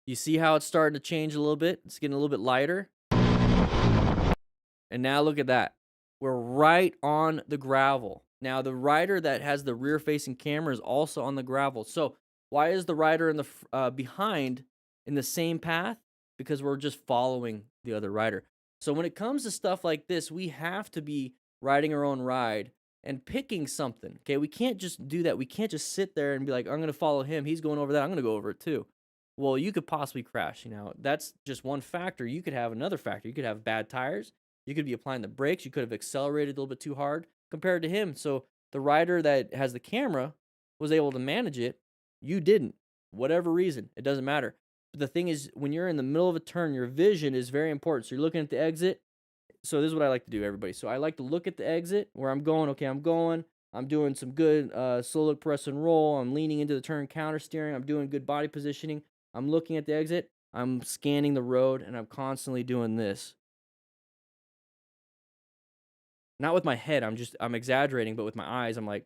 You see how it's starting to change a little bit? It's getting a little bit lighter. And now look at that. We're right on the gravel. Now the rider that has the rear-facing camera is also on the gravel. So why is the rider in the behind in the same path? Because we're just following the other rider. So when it comes to stuff like this, we have to be riding our own ride and picking something. Okay, we can't just do that. We can't just sit there and be like, I'm going to follow him. He's going over that. I'm going to go over it too. Well, you could possibly crash. You know, that's just one factor. You could have another factor. You could have bad tires. You could be applying the brakes. You could have accelerated a little bit too hard compared to him. So the rider that has the camera was able to manage it. You didn't. Whatever reason, it doesn't matter. But the thing is, when you're in the middle of a turn, your vision is very important. So you're looking at the exit. So this is what I like to do, everybody. So I like to look at the exit where I'm going. Okay, I'm going. I'm doing some good slow look, press, and roll. I'm leaning into the turn, counter steering. I'm doing good body positioning. I'm looking at the exit. I'm scanning the road, and I'm constantly doing this. Not with my head. I'm exaggerating, but with my eyes, I'm like,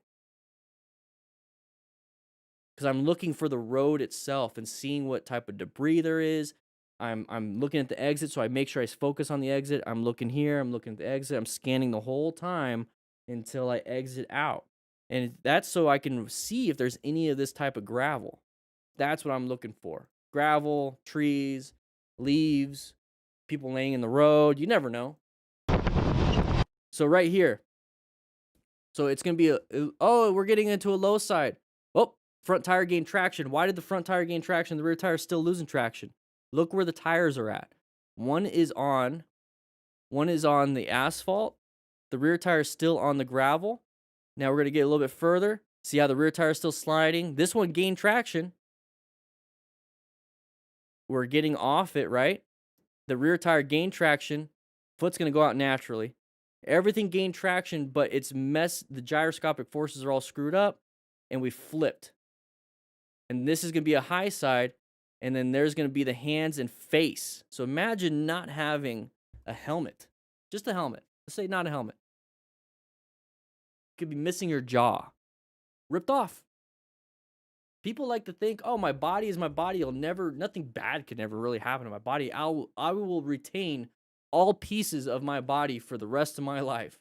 because I'm looking for the road itself and seeing what type of debris there is. I'm looking at the exit, so I make sure I focus on the exit. I'm looking here. I'm looking at the exit. I'm scanning the whole time until I exit out. And that's so I can see if there's any of this type of gravel. That's what I'm looking for. Gravel, trees, leaves, people laying in the road. You never know. So right here. So it's going to be oh, we're getting into a low side. Oh, front tire gained traction. Why did the front tire gain traction? The rear tire is still losing traction. Look where the tires are at. One is on the asphalt. The rear tire is still on the gravel. Now we're going to get a little bit further. See how the rear tire is still sliding? This one gained traction. We're getting off it, right? The rear tire gained traction. Foot's going to go out naturally. Everything gained traction, but the gyroscopic forces are all screwed up, and we flipped. And this is going to be a high side, and then there's going to be the hands and face. So imagine not having a helmet. Just a helmet. Let's say not a helmet. You could be missing your jaw. Ripped off. People like to think, oh, my body is my body. Nothing bad could never really happen to my body. I will retain all pieces of my body for the rest of my life.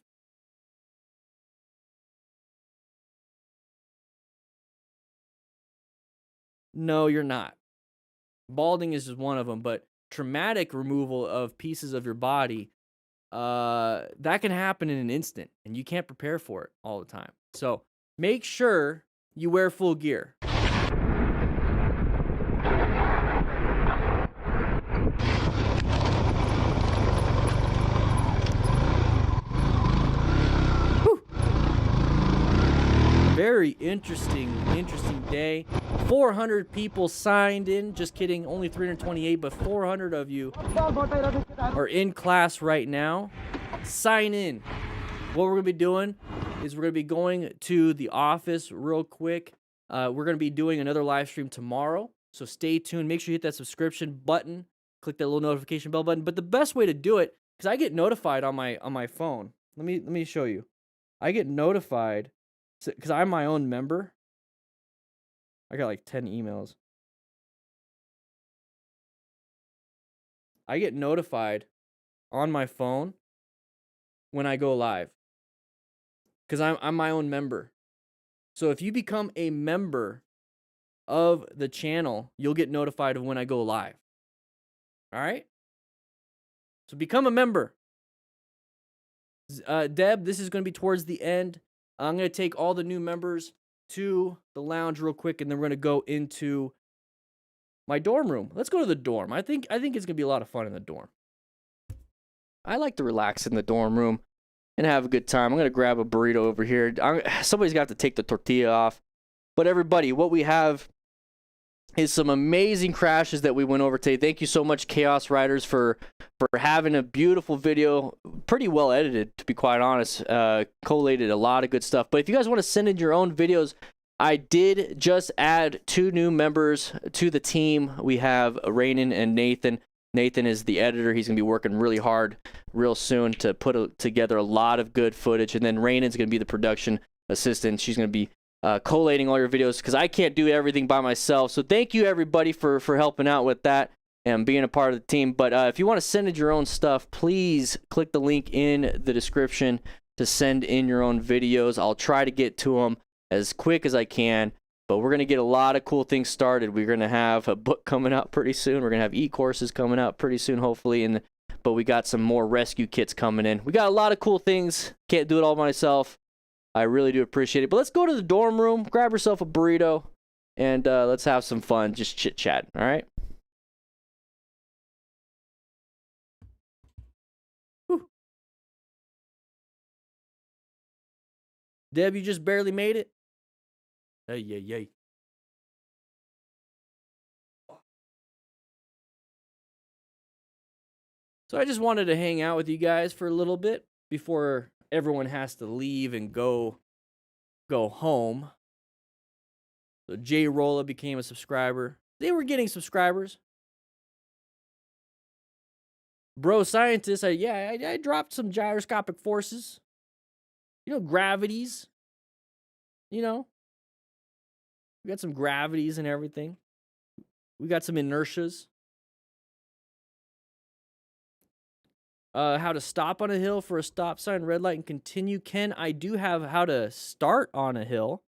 No, you're not. Balding is just one of them, but traumatic removal of pieces of your body, that can happen in an instant, and you can't prepare for it all the time. So make sure you wear full gear. Very interesting day. 400 people signed in. Just kidding, only 328, but 400 of you are in class right now. Sign in. What we're going to be doing is we're going to be going to the office real quick We're going to be doing another live stream tomorrow, so stay tuned. Make sure you hit that subscription button, click that little notification bell button. But the best way to do it, because I get notified on my phone. Let me show you. I get notified because I'm my own member. I got like 10 emails. I get notified on my phone when I go live because I'm my own member. So if you become a member of the channel, you'll get notified of when I go live. All right? So become a member. Deb, this is going to be towards the end. I'm going to take all the new members to the lounge real quick, and then we're going to go into my dorm room. Let's go to the dorm. I think it's going to be a lot of fun in the dorm. I like to relax in the dorm room and have a good time. I'm going to grab a burrito over here. Somebody's got to take the tortilla off. But everybody, what we have is some amazing crashes that we went over today. Thank you so much, Kaos Riders, for having a beautiful video. Pretty well edited, to be quite honest. Collated a lot of good stuff. But if you guys want to send in your own videos, I did just add 2 new members to the team. We have Raynon and Nathan. Nathan is the editor. He's going to be working really hard real soon to put together a lot of good footage. And then Raynon's going to be the production assistant. She's going to be collating all your videos because I can't do everything by myself. So thank you, everybody, for helping out with that and being a part of the team. But if you want to send in your own stuff, please click the link in the description to send in your own videos. I'll try to get to them as quick as I can. But we're going to get a lot of cool things started. We're going to have a book coming out pretty soon. We're going to have e-courses coming out pretty soon, hopefully. But we got some more rescue kits coming in. We got a lot of cool things. Can't do it all myself. I really do appreciate it. But let's go to the dorm room, grab yourself a burrito, and let's have some fun. Just chit-chat, all right? Whew. Deb, you just barely made it? Hey, yay, yay. So I just wanted to hang out with you guys for a little bit before everyone has to leave and go home. So Jay Rolla became a subscriber. They were getting subscribers. Bro Scientist, I dropped some gyroscopic forces. You know, gravities. You know. We got some gravities and everything. We got some inertias. How to stop on a hill for a stop sign, red light, and continue. Ken, I do have how to start on a hill.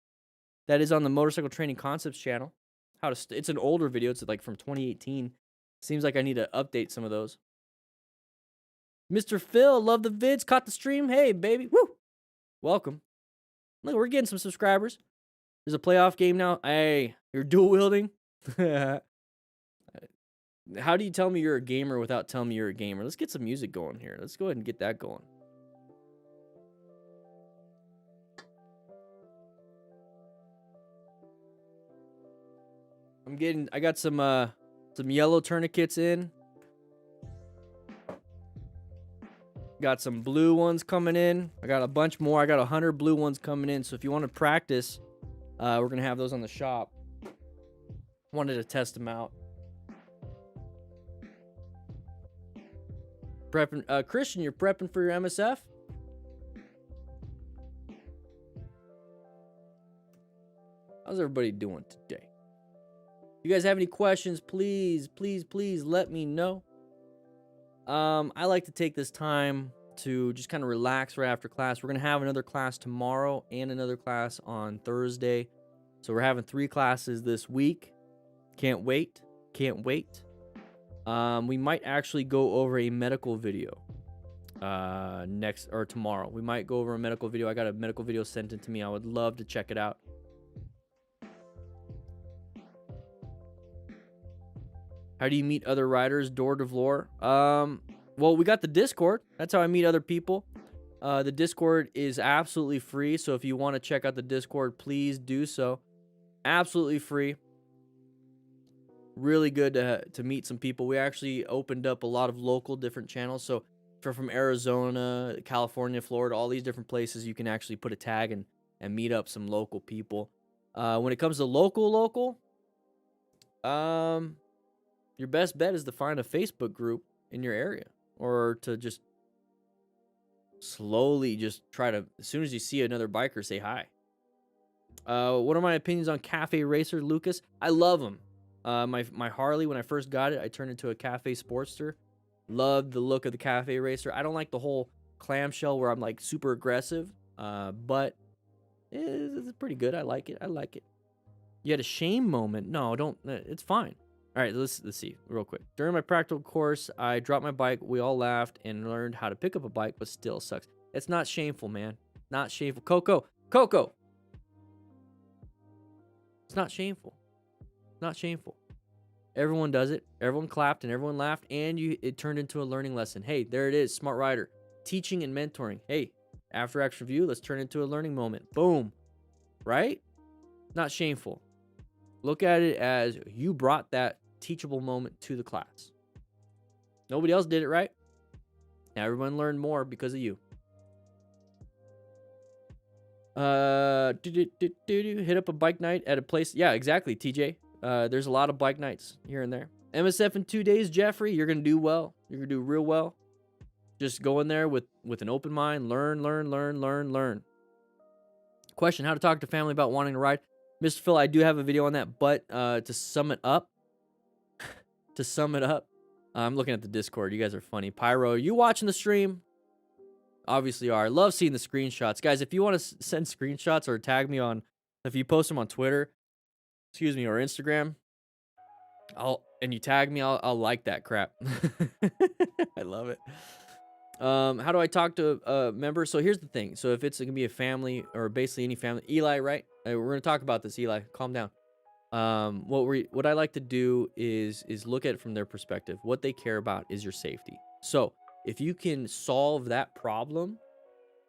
That is on the Motorcycle Training Concepts channel. It's an older video. It's like from 2018. Seems like I need to update some of those. Mr. Phil, love the vids. Caught the stream. Hey, baby. Woo! Welcome. Look, we're getting some subscribers. There's a playoff game now. Hey, you're dual wielding. How do you tell me you're a gamer without telling me you're a gamer? Let's get some music going here. Let's go ahead and get that going. I got some yellow tourniquets in. Got some blue ones coming in. I got a bunch more. I got 100 blue ones coming in. So if you want to practice, we're going to have those on the shop. Wanted to test them out. Prepping, Christian, you're prepping for your MSF? How's everybody doing today? You guys have any questions, please let me know. I like to take this time to just kind of relax right after class. We're going to have another class tomorrow and another class on Thursday. So we're having 3 classes this week. Can't wait. We might actually go over a medical video next or tomorrow. We might go over a medical video. I got a medical video sent in to me. I would love to check it out. How do you meet other riders door to floor? Well, we got the Discord. That's how I meet other people. The Discord is absolutely free. So if you want to check out the Discord, please do so. Absolutely free. Really good to meet some people. We actually opened up a lot of local different channels. So if you're from Arizona, California, Florida, all these different places, you can actually put a tag and meet up some local people. When it comes to local, your best bet is to find a Facebook group in your area, or to just slowly just try to, as soon as you see another biker, say hi. What are my opinions on Cafe Racer, Lucas? I love them. My Harley, when I first got it, I turned into a Cafe Sportster. Loved the look of the Cafe Racer. I don't like the whole clamshell where I'm like super aggressive, but it's pretty good. I like it. You had a shame moment? No, don't. It's fine. All right, let's see real quick. During my practical course, I dropped my bike. We all laughed and learned how to pick up a bike, but still sucks. It's not shameful, man. Not shameful. Coco. It's not shameful. Not shameful. Everyone does it. Everyone clapped and everyone laughed, and it turned into a learning lesson. Hey, there it is. Smart rider. Teaching and mentoring. Hey, after action review, let's turn it into a learning moment. Boom. Right? Not shameful. Look at it as you brought that teachable moment to the class. Nobody else did it, right? Now everyone learned more because of you. Hit up a bike night at a place. Yeah, exactly, TJ. There's a lot of bike nights here and there. MSF in 2 days, Jeffrey. You're gonna do well. You're gonna do real well. Just go in there with an open mind. Learn. Question: how to talk to family about wanting to ride? Mr. Phil, I do have a video on that, but to sum it up, I'm looking at the Discord. You guys are funny. Pyro, you watching the stream? Obviously are. I love seeing the screenshots. Guys, if you want to send screenshots or tag me on, if you post them on Twitter, or Instagram, and you tag me, I'll like that crap. I love it. How do I talk to a member? So here's the thing. So if it's gonna be a family, or basically any family, Eli, right? We're gonna talk about this, Eli. Calm down. What I like to do is look at it from their perspective. What they care about is your safety. So if you can solve that problem,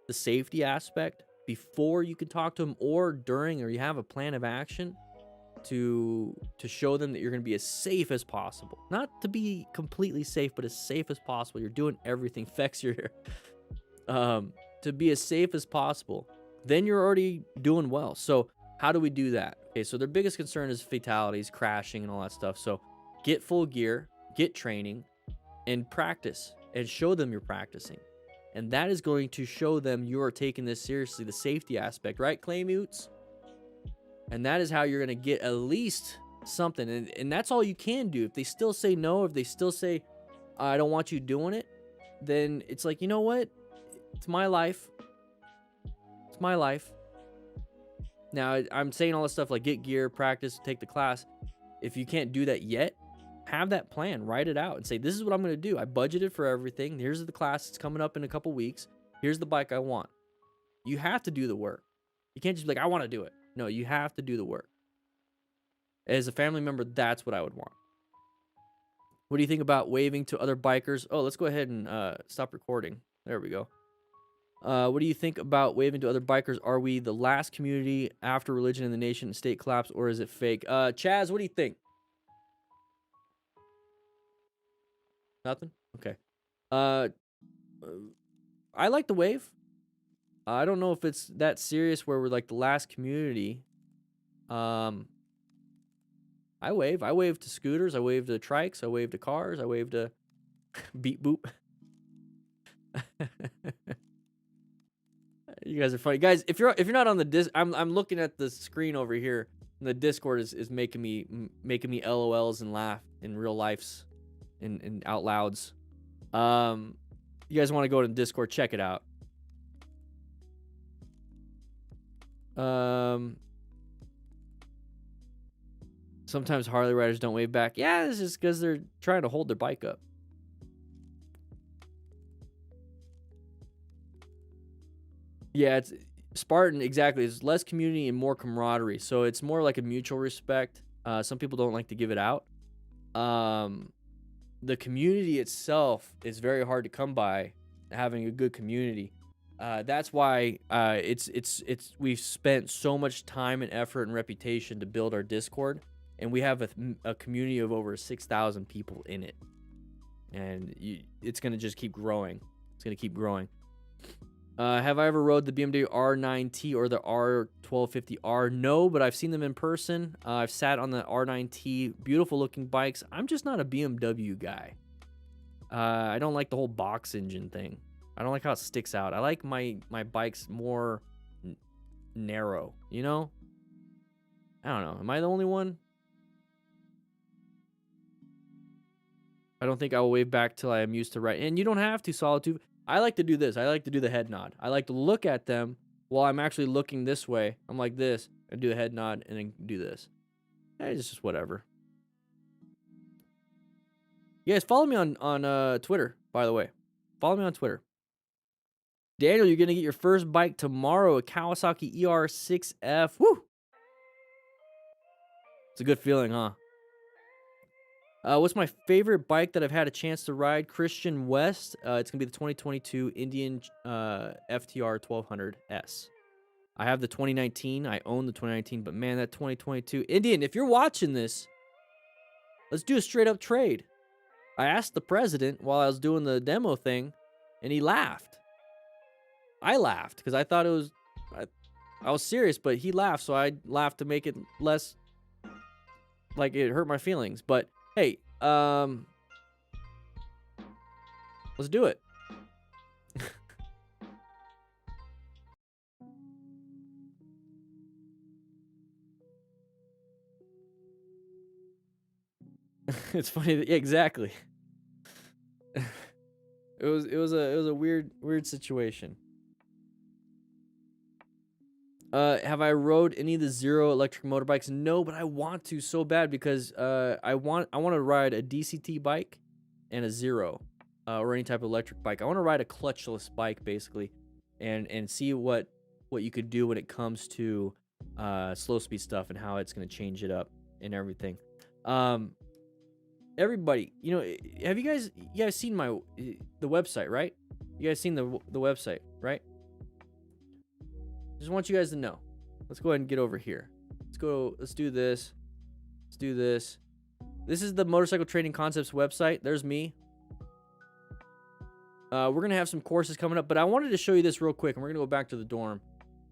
the safety aspect, before you can talk to them, or during, or you have a plan of action to show them that you're going to be as safe as possible. Not to be completely safe, but as safe as possible. You're doing everything. Fex, you're here. To be as safe as possible. Then you're already doing well. So how do we do that? Okay, so their biggest concern is fatalities, crashing, and all that stuff. So get full gear, get training, and practice. And show them you're practicing. And that is going to show them you are taking this seriously, the safety aspect, right, Claymutes? And that is how you're going to get at least something. And that's all you can do. If they still say no, if they still say, I don't want you doing it, then it's like, you know what? It's my life. It's my life. Now, I'm saying all this stuff like get gear, practice, take the class. If you can't do that yet, have that plan, write it out, and say, this is what I'm going to do. I budgeted for everything. Here's the class. It's coming up in a couple weeks. Here's the bike I want. You have to do the work. You can't just be like, I want to do it. No, you have to do the work. As a family member, that's what I would want. What do you think about waving to other bikers? Oh, let's go ahead and stop recording. There we go. What do you think about waving to other bikers? Are we the last community after religion in the nation and state collapse, or is it fake? Chaz, what do you think? Nothing? Okay. I like the wave. I don't know if it's that serious where we're like the last community. I wave. I wave to scooters. I wave to trikes. I wave to cars. I wave to beep boop. You guys are funny. Guys, if you're not on the disc, I'm looking at the screen over here, and the Discord is making me LOLs and laugh in real lifes. And out louds. You guys want to go to Discord, check it out. Sometimes Harley riders don't wave back. Yeah, it's just because they're trying to hold their bike up. Yeah, it's Spartan, exactly. It's less community and more camaraderie. So it's more like a mutual respect. Some people don't like to give it out. The community itself is very hard to come by, having a good community. That's why we've spent so much time and effort and reputation to build our Discord, and we have a community of over 6,000 people in it, and it's gonna just keep growing. It's gonna keep growing. Have I ever rode the BMW R9T or the R1250R? No, but I've seen them in person. I've sat on the R9T, beautiful looking bikes. I'm just not a BMW guy. I don't like the whole box engine thing. I don't like how it sticks out. I like my bikes more narrow, you know? I don't know. Am I the only one? I don't think I will wave back till I am used to ride. And you don't have to, Solitude. I like to do this. I like to do the head nod. I like to look at them while I'm actually looking this way. I'm like this, and do the head nod, and then do this. It's just whatever. You guys, follow me on Twitter, by the way. Follow me on Twitter. Daniel, you're going to get your first bike tomorrow, a Kawasaki ER6F. Woo! It's a good feeling, huh? What's my favorite bike that I've had a chance to ride? Christian West. It's going to be the 2022 Indian FTR 1200S. I have the 2019. I own the 2019, but man, that 2022. Indian, if you're watching this, let's do a straight up trade. I asked the president while I was doing the demo thing, and he laughed. I laughed because I thought it was... I was serious, but he laughed, so I laughed to make it less like it hurt my feelings. But hey, let's do it. It's funny that, yeah, exactly. It was a weird situation. Have I rode any of the Zero electric motorbikes? No, but I want to so bad because I want to ride a DCT bike and a Zero, or any type of electric bike. I want to ride a clutchless bike basically, and see what you could do when it comes to slow speed stuff and how it's gonna change it up and everything. Everybody, you know, have you guys seen the website, right? You guys seen the website, right? Just want you guys to know. Let's go ahead and get over here. Let's do this. Let's do this. This is the Motorcycle Training Concepts website. There's me. We're going to have some courses coming up, but I wanted to show you this real quick, and we're going to go back to the dorm.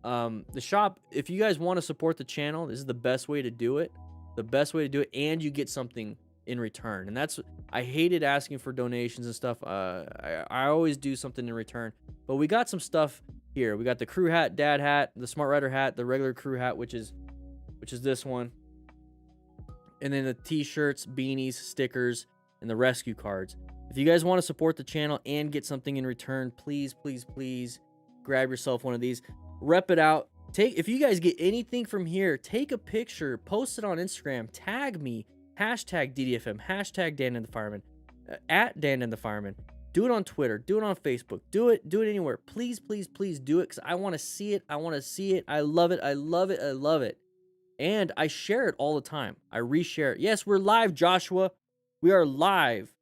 The shop, if you guys want to support the channel, this is the best way to do it. The best way to do it, and you get something in return. And that's, I hated asking for donations and stuff. I always do something in return. But we got some stuff here. We got the crew hat, dad hat, the Smart Rider hat, the regular crew hat, which is this one. And then the t-shirts, beanies, stickers, and the rescue cards. If you guys want to support the channel and get something in return, please, please, please grab yourself one of these. Rep it out. If you guys get anything from here, take a picture, post it on Instagram, tag me, hashtag DDFM, hashtag DanDanTheFireman, at DanDanTheFireman. Do it on Twitter, do it on Facebook, do it anywhere. Please, please, please do it, because I want to see it. I want to see it. I love it. I love it. I love it. And I share it all the time. I reshare it. Yes, we're live, Joshua. We are live.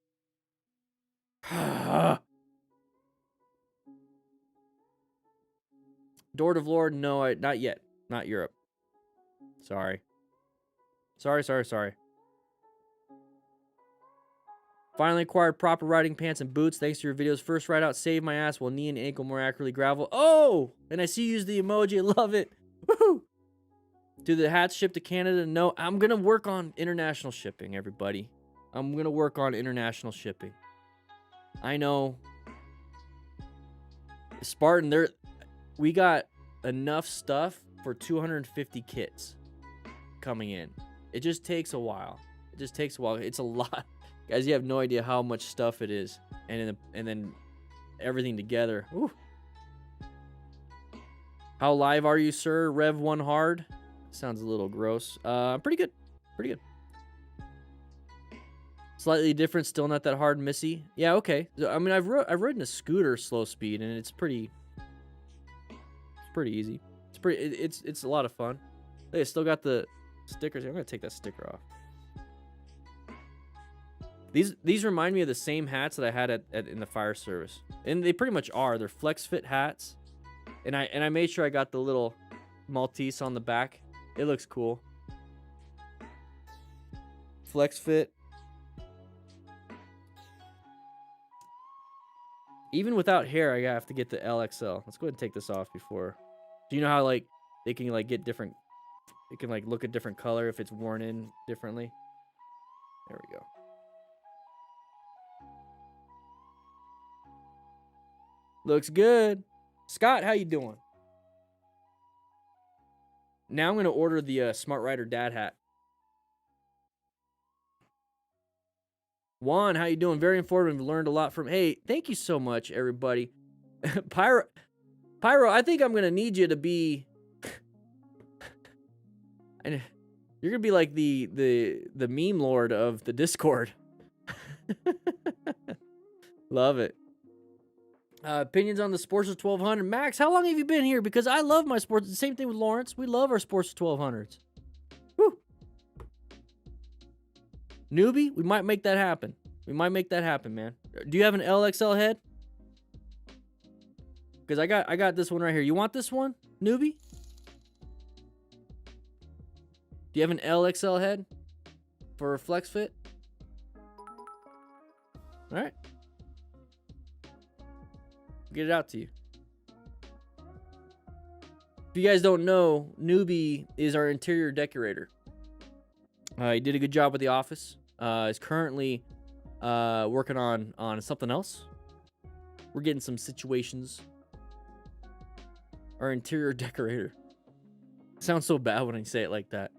Door to Lord, no, not yet. Not Europe. Sorry. Sorry. Finally acquired proper riding pants and boots thanks to your videos. First ride out, saved my ass while knee and ankle more accurately gravel. Oh! And I see you use the emoji. I love it. Woohoo! Do the hats ship to Canada? No. I'm going to work on international shipping, everybody. I'm going to work on international shipping. I know. Spartan, we got enough stuff for 250 kits coming in. It just takes a while. It's a lot. Guys, you have no idea how much stuff it is. And then everything together. Ooh. How live are you, sir? Rev 1 hard. Sounds a little gross. Pretty good. Slightly different, still not that hard, Missy. Yeah, okay. I mean, I've ridden a scooter slow speed, and it's pretty easy. It's a lot of fun. They still got the stickers. I'm gonna take that sticker off. These remind me of the same hats that I had in the fire service, and they pretty much are. They're flex fit hats, and I made sure I got the little Maltese on the back. It looks cool. Flex fit. Even without hair, I have to get the LXL. Let's go ahead and take this off before. Do you know how like they can like get different? It can like look a different color if it's worn in differently. There we go. Looks good. Scott, how you doing? Now I'm gonna order the Smart Rider dad hat. Juan, how you doing? Very informative. Learned a lot from. Hey, thank you so much, everybody. Pyro, I think I'm gonna need you to be. You're gonna be like the meme lord of the Discord. Love it. Opinions on the Sportster 1200. Max, how long have you been here? Because I love my sports. The same thing with Lawrence. We love our Sportster 1200s. Woo. Newbie, we might make that happen. We might make that happen, man. Do you have an LXL head? Because I got this one right here. You want this one, Newbie? Do you have an LXL head for a flex fit? All right. Get it out to you. If you guys don't know, Newbie is our interior decorator. He did a good job with the office. Is currently working on something else. We're getting some situations. Our interior decorator. Sounds so bad when I say it like that.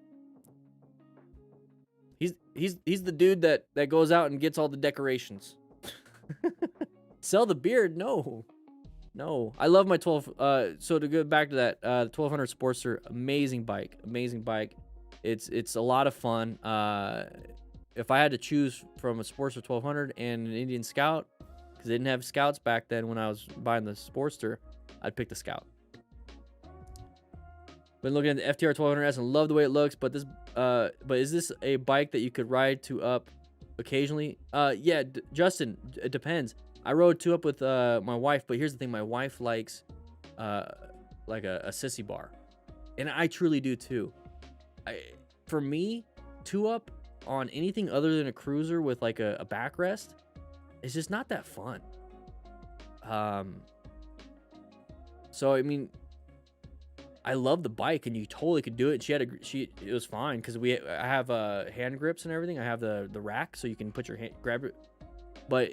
He's the dude that goes out and gets all the decorations. Sell the beard? No. I love my 12. So to go back to that, the 1200 Sportster, amazing bike. It's a lot of fun. If I had to choose from a Sportster 1200 and an Indian Scout, because they didn't have Scouts back then when I was buying the Sportster, I'd pick the Scout. Been looking at the FTR 1200S and love the way it looks, but is this a bike that you could ride two up occasionally? Yeah, Justin, it depends. I rode two up with my wife, but here's the thing: my wife likes like a sissy bar, and I truly do too. For me, two up on anything other than a cruiser with like a backrest is just not that fun. So I mean, I love the bike, and you totally could do it. It was fine because I have hand grips and everything. I have the rack, so you can put your hand, grab it. But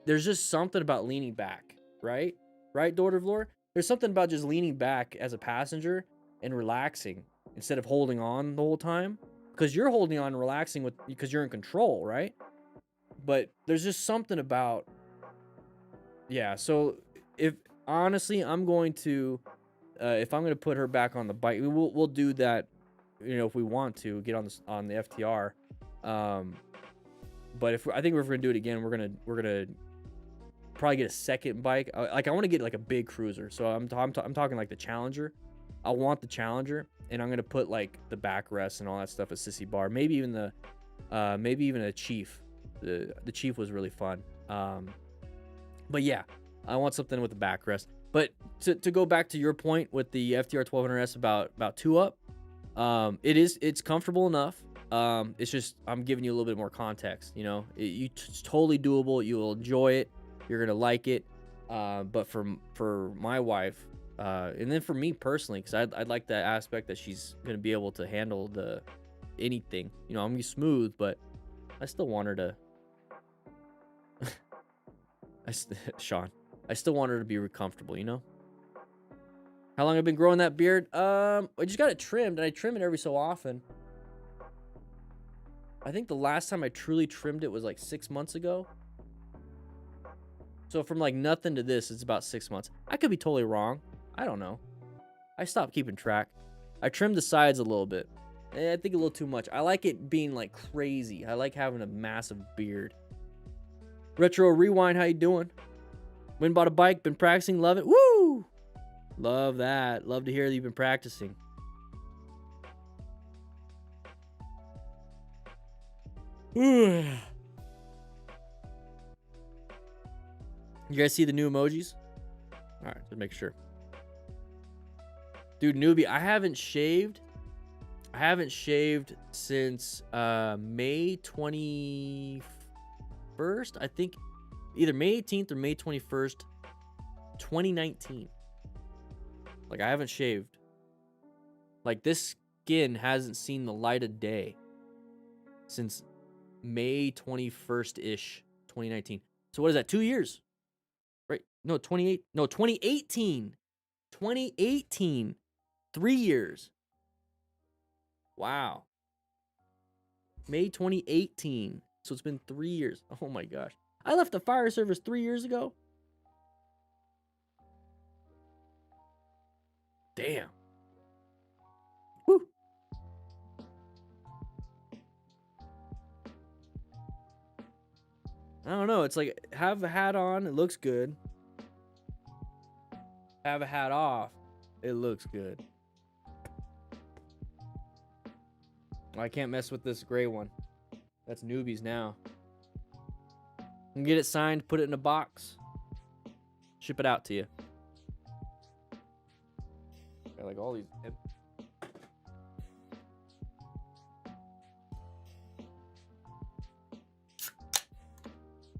there's just something about leaning back, right? Right, Daughter of Lore? There's something about just leaning back as a passenger and relaxing instead of holding on the whole time. Because you're holding on and relaxing because you're in control, right? But there's just something about, yeah. So if honestly, I'm going to, if I'm going to put her back on the bike, we'll do that, you know, if we want to get on the FTR. But I think if we're going to do it again, we're gonna probably get a second bike. Like I want to get like a big cruiser. So I'm talking like the Challenger. I want the Challenger, and I'm gonna put like the backrest and all that stuff, a sissy bar, maybe even a Chief. The Chief was really fun. But yeah, I want something with the backrest. But to go back to your point with the FTR 1200S about two up, it's comfortable enough. It's just I'm giving you a little bit more context. You know, it's totally doable. You will enjoy it. You're gonna like it. But for my wife, and then for me personally, because I'd like that aspect that she's gonna be able to handle anything. You know, I'm gonna be smooth, but I still want her to. Sean, I still want her to be comfortable. You know. How long have I been growing that beard? I just got it trimmed, and I trim it every so often. I think the last time I truly trimmed it was like 6 months ago. So from like nothing to this, it's about 6 months. I could be totally wrong. I don't know. I stopped keeping track. I trimmed the sides a little bit. I think a little too much. I like it being like crazy. I like having a massive beard. Retro Rewind, how you doing? Went and bought a bike, been practicing, love it. Woo! Love that. Love to hear that you've been practicing. You guys see the new emojis? All right, just make sure. Dude, newbie, I haven't shaved since May 21st. I think either May 18th or May 21st, 2019. Like, I haven't shaved. Like, this skin hasn't seen the light of day since May 21st-ish, 2019. So what is that, 2 years? Right? No, 2018. 2018. 3 years. Wow. May 2018. So it's been 3 years. Oh my gosh. I left the fire service 3 years ago. Damn. Whew. I don't know. It's like, have a hat on, it looks good. Have a hat off, it looks good. I can't mess with this gray one. That's newbies now. And get it signed, put it in a box, ship it out to you. Got like all these.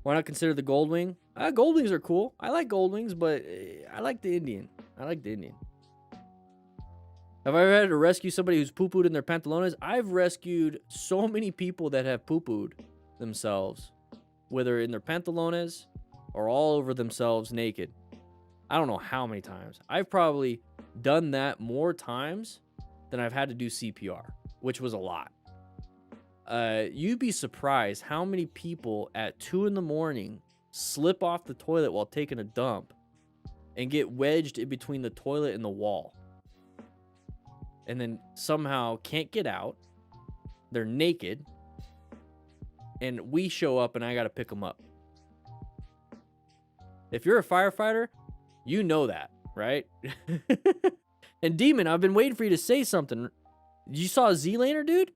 Why not consider the gold wing? Gold wings are cool. I like gold wings, but I like the Indian. I like the Indian. Have I ever had to rescue somebody who's poo-pooed in their pantalones? I've rescued so many people that have poo-pooed themselves, whether in their pantalones or all over themselves naked. I don't know how many times. I've probably done that more times than I've had to do CPR, which was a lot. You'd be surprised how many people at 2 a.m. slip off the toilet while taking a dump and get wedged in between the toilet and the wall. And then somehow can't get out. They're naked. And we show up and I got to pick them up. If you're a firefighter, you know that, right? And Demon, I've been waiting for you to say something. You saw Z-Laner, dude?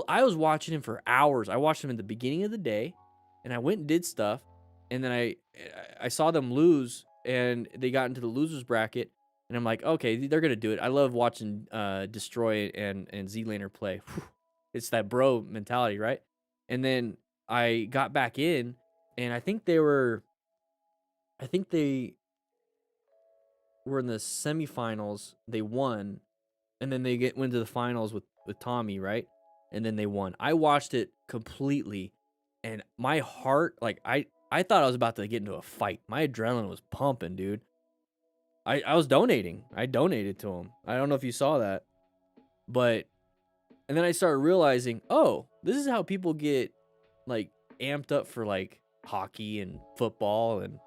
I was watching him for hours. I watched him in the beginning of the day. And I went and did stuff. And then I saw them lose. And they got into the losers bracket. And I'm like, okay, they're going to do it. I love watching Destroy and Z-Laner play. Whew. It's that bro mentality, right? And then I got back in, and I think they were in the semifinals. They won, and then they went to the finals with Tommy, right? And then they won. I watched it completely, and my heart, like, I thought I was about to get into a fight. My adrenaline was pumping, dude. I was donating. I donated to him. I don't know if you saw that. But, and then I started realizing, oh, this is how people get, like, amped up for, like, hockey and football. And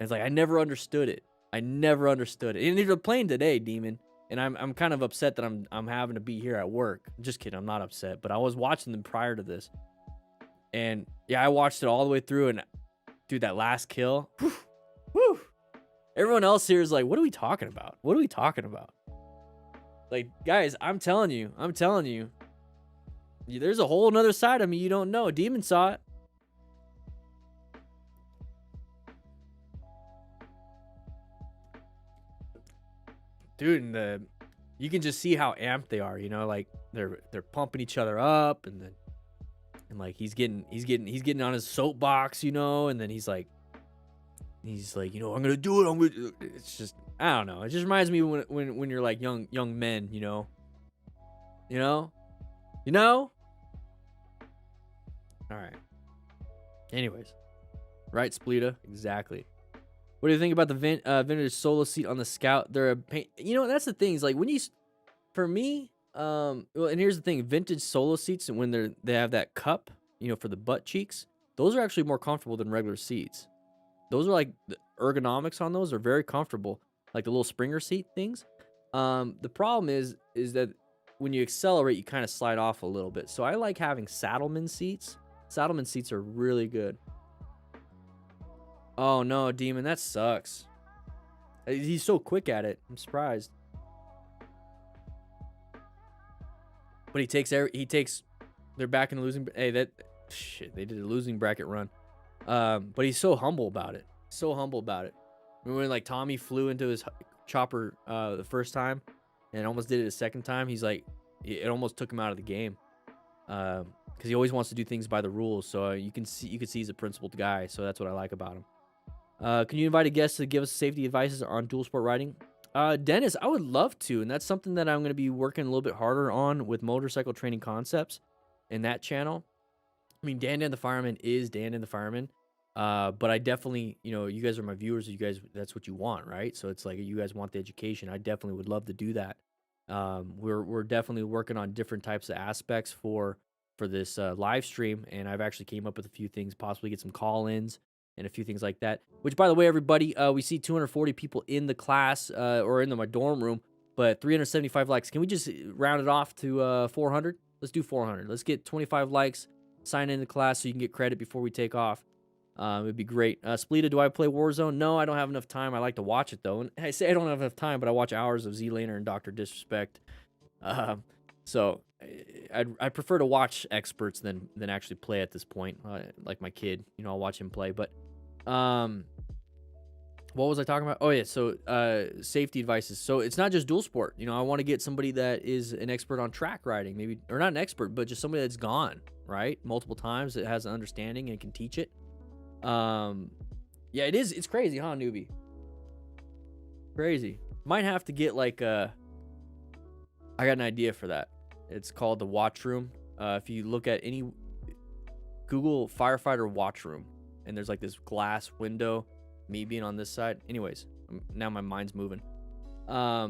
it's like, I never understood it. And they're playing today, Demon. And I'm kind of upset that I'm having to be here at work. Just kidding. I'm not upset. But I was watching them prior to this. And, yeah, I watched it all the way through. And, dude, that last kill. Whew, whew. Everyone else here is like, what are we talking about? What are we talking about? Like, guys, I'm telling you, there's a whole nother side of me you don't know. Demon saw it. Dude, and you can just see how amped they are, you know, like they're pumping each other up, and then like he's getting on his soapbox, you know, and then he's like, you know, I'm gonna do it. It's just, I don't know. It just reminds me when you're like young men, you know. All right. Anyways, right, Splita, exactly. What do you think about the vintage solo seat on the Scout? They're a paint. You know, that's the thing. Is like when you, for me, well, and here's the thing: vintage solo seats, and when they have that cup, you know, for the butt cheeks, those are actually more comfortable than regular seats. Those are like, the ergonomics on those are very comfortable, like the little Springer seat things. The problem is that when you accelerate, you kind of slide off a little bit. So I like having Saddleman seats. Saddleman seats are really good. Oh no, Demon, that sucks. He's so quick at it. I'm surprised. But he takes. They're back in the losing. Hey, that shit. They did a losing bracket run. But he's so humble about it. Remember when like Tommy flew into his chopper the first time and almost did it a second time? He's like, it almost took him out of the game. because he always wants to do things by the rules. So you can see he's a principled guy. So that's what I like about him. Can you invite a guest to give us safety advices on dual sport riding? Dennis, I would love to, and that's something that I'm going to be working a little bit harder on with motorcycle training concepts in that channel. I mean, Dan the Fireman is Dan the Fireman, but I definitely, you guys are my viewers. You guys, that's what you want, right? So it's like you guys want the education. I definitely would love to do that. We're definitely working on different types of aspects for this live stream, and I've actually came up with a few things, possibly get some call-ins and a few things like that. Which, by the way, everybody, we see 240 people in the class or in my dorm room, but 375 likes. Can we just round it off to 400? Let's do 400. Let's get 25 likes. Sign in the class so you can get credit before we take off. It'd be great. Splita, do I play Warzone? No, I don't have enough time. I like to watch it, though. And I say I don't have enough time, but I watch hours of Z-Laner and Dr. Disrespect. So I'd prefer to watch experts than actually play at this point. Like my kid, I'll watch him play. But what was I talking about? Oh, yeah, so safety advices. So it's not just dual sport. I want to get somebody that is an expert on track riding, maybe, or not an expert, but just somebody that's gone, right? Multiple times, that has an understanding and can teach it. Yeah, it's crazy, huh, newbie? Crazy. Might have to get like I got an idea for that. It's called the watch room. If you look at any Google firefighter watch room, and there's like this glass window, me being on this side. Anyways, now my mind's moving. I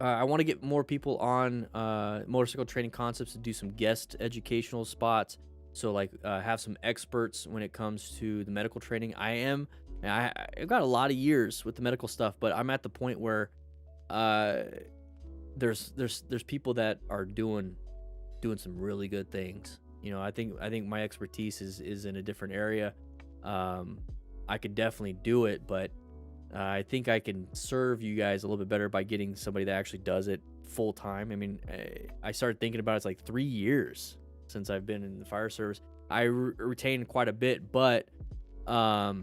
want to get more people on motorcycle training concepts to do some guest educational spots. So like have some experts when it comes to the medical training. I've got a lot of years with the medical stuff, but I'm at the point where there's people that are doing some really good things. I think my expertise is in a different area. I could definitely do it, but I think I can serve you guys a little bit better by getting somebody that actually does it full time. I mean, I started thinking about it's like 3 years since I've been in the fire service. I retained quite a bit, but I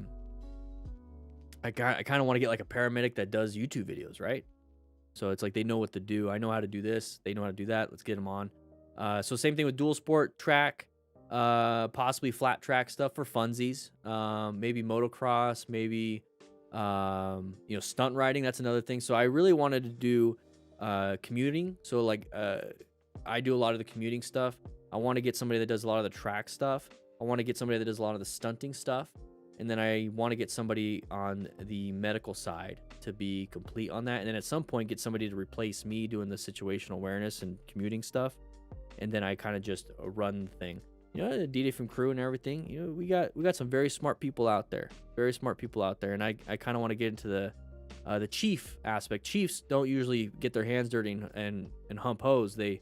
kind of want to get like a paramedic that does YouTube videos, right? So it's like they know what to do. I know how to do this. They know how to do that. Let's get them on. So same thing with dual sport, track, possibly flat track stuff for funsies. Maybe motocross, maybe stunt riding. That's another thing. So I really wanted to do commuting. So like I do a lot of the commuting stuff. I want to get somebody that does a lot of the track stuff. I want to get somebody that does a lot of the stunting stuff. And then I want to get somebody on the medical side to be complete on that. And then at some point, get somebody to replace me doing the situational awareness and commuting stuff. And then I kind of just run the thing. The D-Day from crew and everything. We got some very smart people out there. Very smart people out there. And I kind of want to get into the chief aspect. Chiefs don't usually get their hands dirty and hump hose. They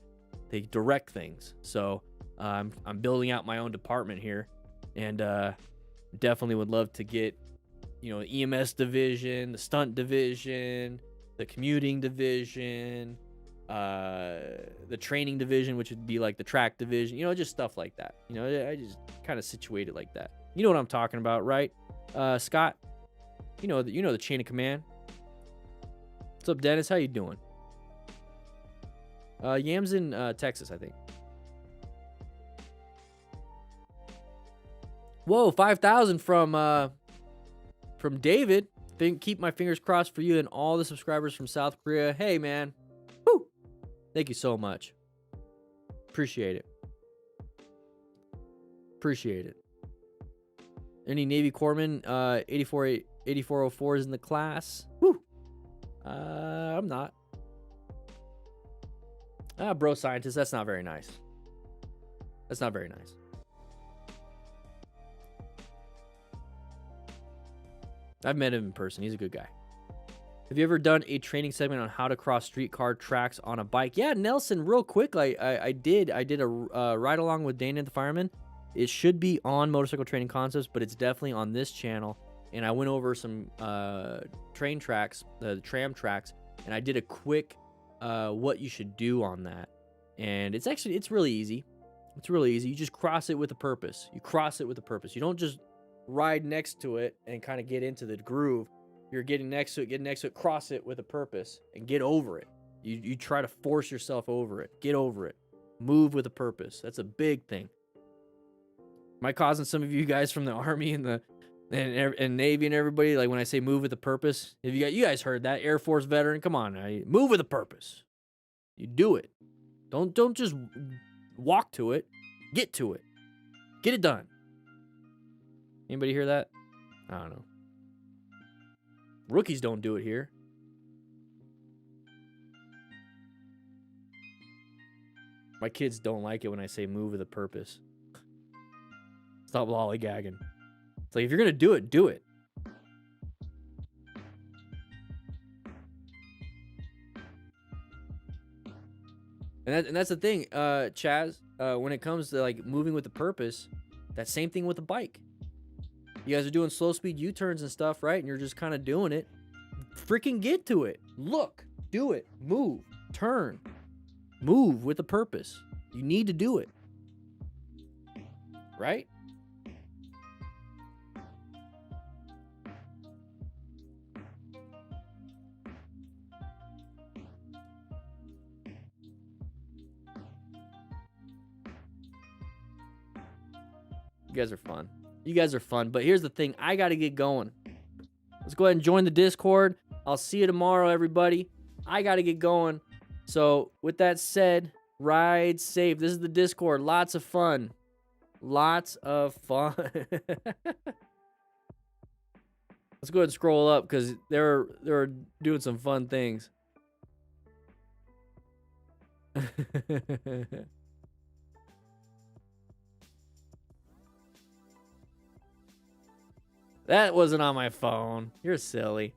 direct things. So I'm building out my own department here, and definitely would love to get EMS division, the stunt division, the commuting division, the training division, which would be like the track division, just stuff like that. I just kind of situate it like that. You know what I'm talking about, right? Scott, the chain of command. What's up, Dennis? How you doing? Yam's in Texas, I think. Whoa, 5,000 from David. Keep my fingers crossed for you and all the subscribers from South Korea. Hey, man. Woo! Thank you so much. Appreciate it. Appreciate it. Any Navy Corpsmen 8404 is in the class. Woo! I'm not. Bro scientist, that's not very nice. That's not very nice. I've met him in person. He's a good guy. Have you ever done a training segment on how to cross streetcar tracks on a bike? Yeah, Nelson, real quick, I did a ride along with DanDanTheFireman. It should be on Motorcycle Training Concepts, but it's definitely on this channel. And I went over some train tracks, the tram tracks, and I did a quick what you should do on that. And it's really easy. It's really easy. You just cross it with a purpose. You cross it with a purpose. You don't just ride next to it and kind of get into the groove. You're getting next to it, cross it with a purpose and get over it. You try to force yourself over it. Get over it. Move with a purpose. That's a big thing. Am I causing some of you guys from the Army and the and Navy and everybody, like when I say move with a purpose? If you guys heard that, Air Force veteran, come on, move with a purpose. You do it. Don't just walk to it. Get to it. Get it done. Anybody hear that? I don't know. Rookies don't do it here. My kids don't like it when I say move with a purpose. Stop lollygagging. It's like, if you're going to do it, do it. And that's the thing, Chaz, when it comes to like moving with a purpose, that same thing with a bike. You guys are doing slow speed U-turns and stuff, right? And you're just kind of doing it. Freaking get to it. Look, do it, move, turn, move with a purpose. You need to do it. Right? You guys are fun. You guys are fun. But here's the thing. I got to get going. Let's go ahead and join the Discord. I'll see you tomorrow, everybody. I got to get going. So with that said, ride safe. This is the Discord. Lots of fun. Lots of fun. Let's go ahead and scroll up because they're doing some fun things. That wasn't on my phone. You're silly.